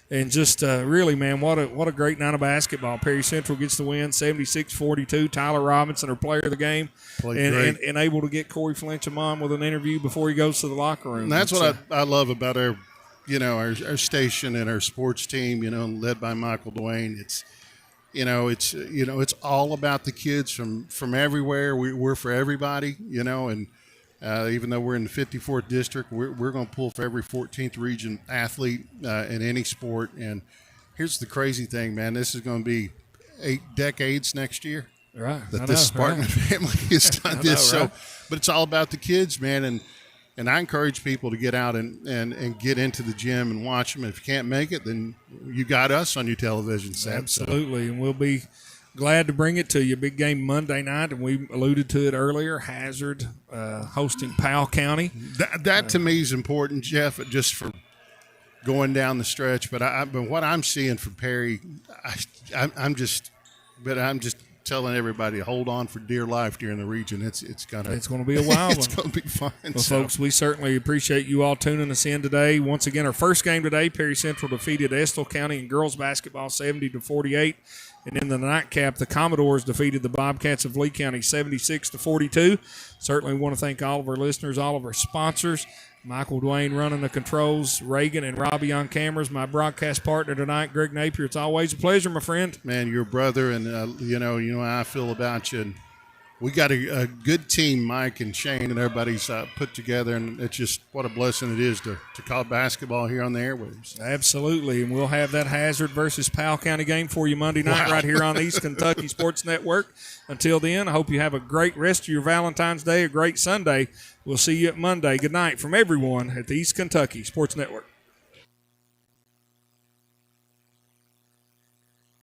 And just really, man, what a great night of basketball. Perry Central gets the win, 76-42. Tyler Robinson, our player of the game, and able to get Corey Flincham on with an interview before he goes to the locker room. And that's what I love about our station and our sports team. Led by Michael Dwayne. It's all about the kids from everywhere. We're for everybody. And even though we're in the 54th district, we're going to pull for every 14th region athlete in any sport. And here's the crazy thing, man. This is going to be 8 decades next year. Right. That this Spartan family has done this. Right? But it's all about the kids, man. And I encourage people to get out and get into the gym and watch them. If you can't make it, then you got us on your television set. Absolutely. And we'll be glad to bring it to you. Big game Monday night, and we alluded to it earlier. Hazard hosting Powell County. That to me is important, Jeff, just for going down the stretch. But what I'm seeing from Perry, I'm just telling everybody to hold on for dear life during the region. It's gonna be a wild one. It's gonna be fun. Well, folks, we certainly appreciate you all tuning us in today. Once again, our first game today, Perry Central defeated Estill County in girls basketball 70-48. And in the nightcap, the Commodores defeated the Bobcats of Lee County 76-42. Certainly want to thank all of our listeners, all of our sponsors. Michael Dwayne running the controls, Reagan and Robbie on cameras, my broadcast partner tonight, Greg Napier. It's always a pleasure, my friend. Man, you're a brother, and you know how I feel about you. And we got a good team, Mike and Shane, and everybody's put together, and it's just what a blessing it is to call basketball here on the airwaves. Absolutely, and we'll have that Hazard versus Powell County game for you Monday night right here on East Kentucky Sports Network. Until then, I hope you have a great rest of your Valentine's Day, a great Sunday. We'll see you at Monday. Good night from everyone at the East Kentucky Sports Network.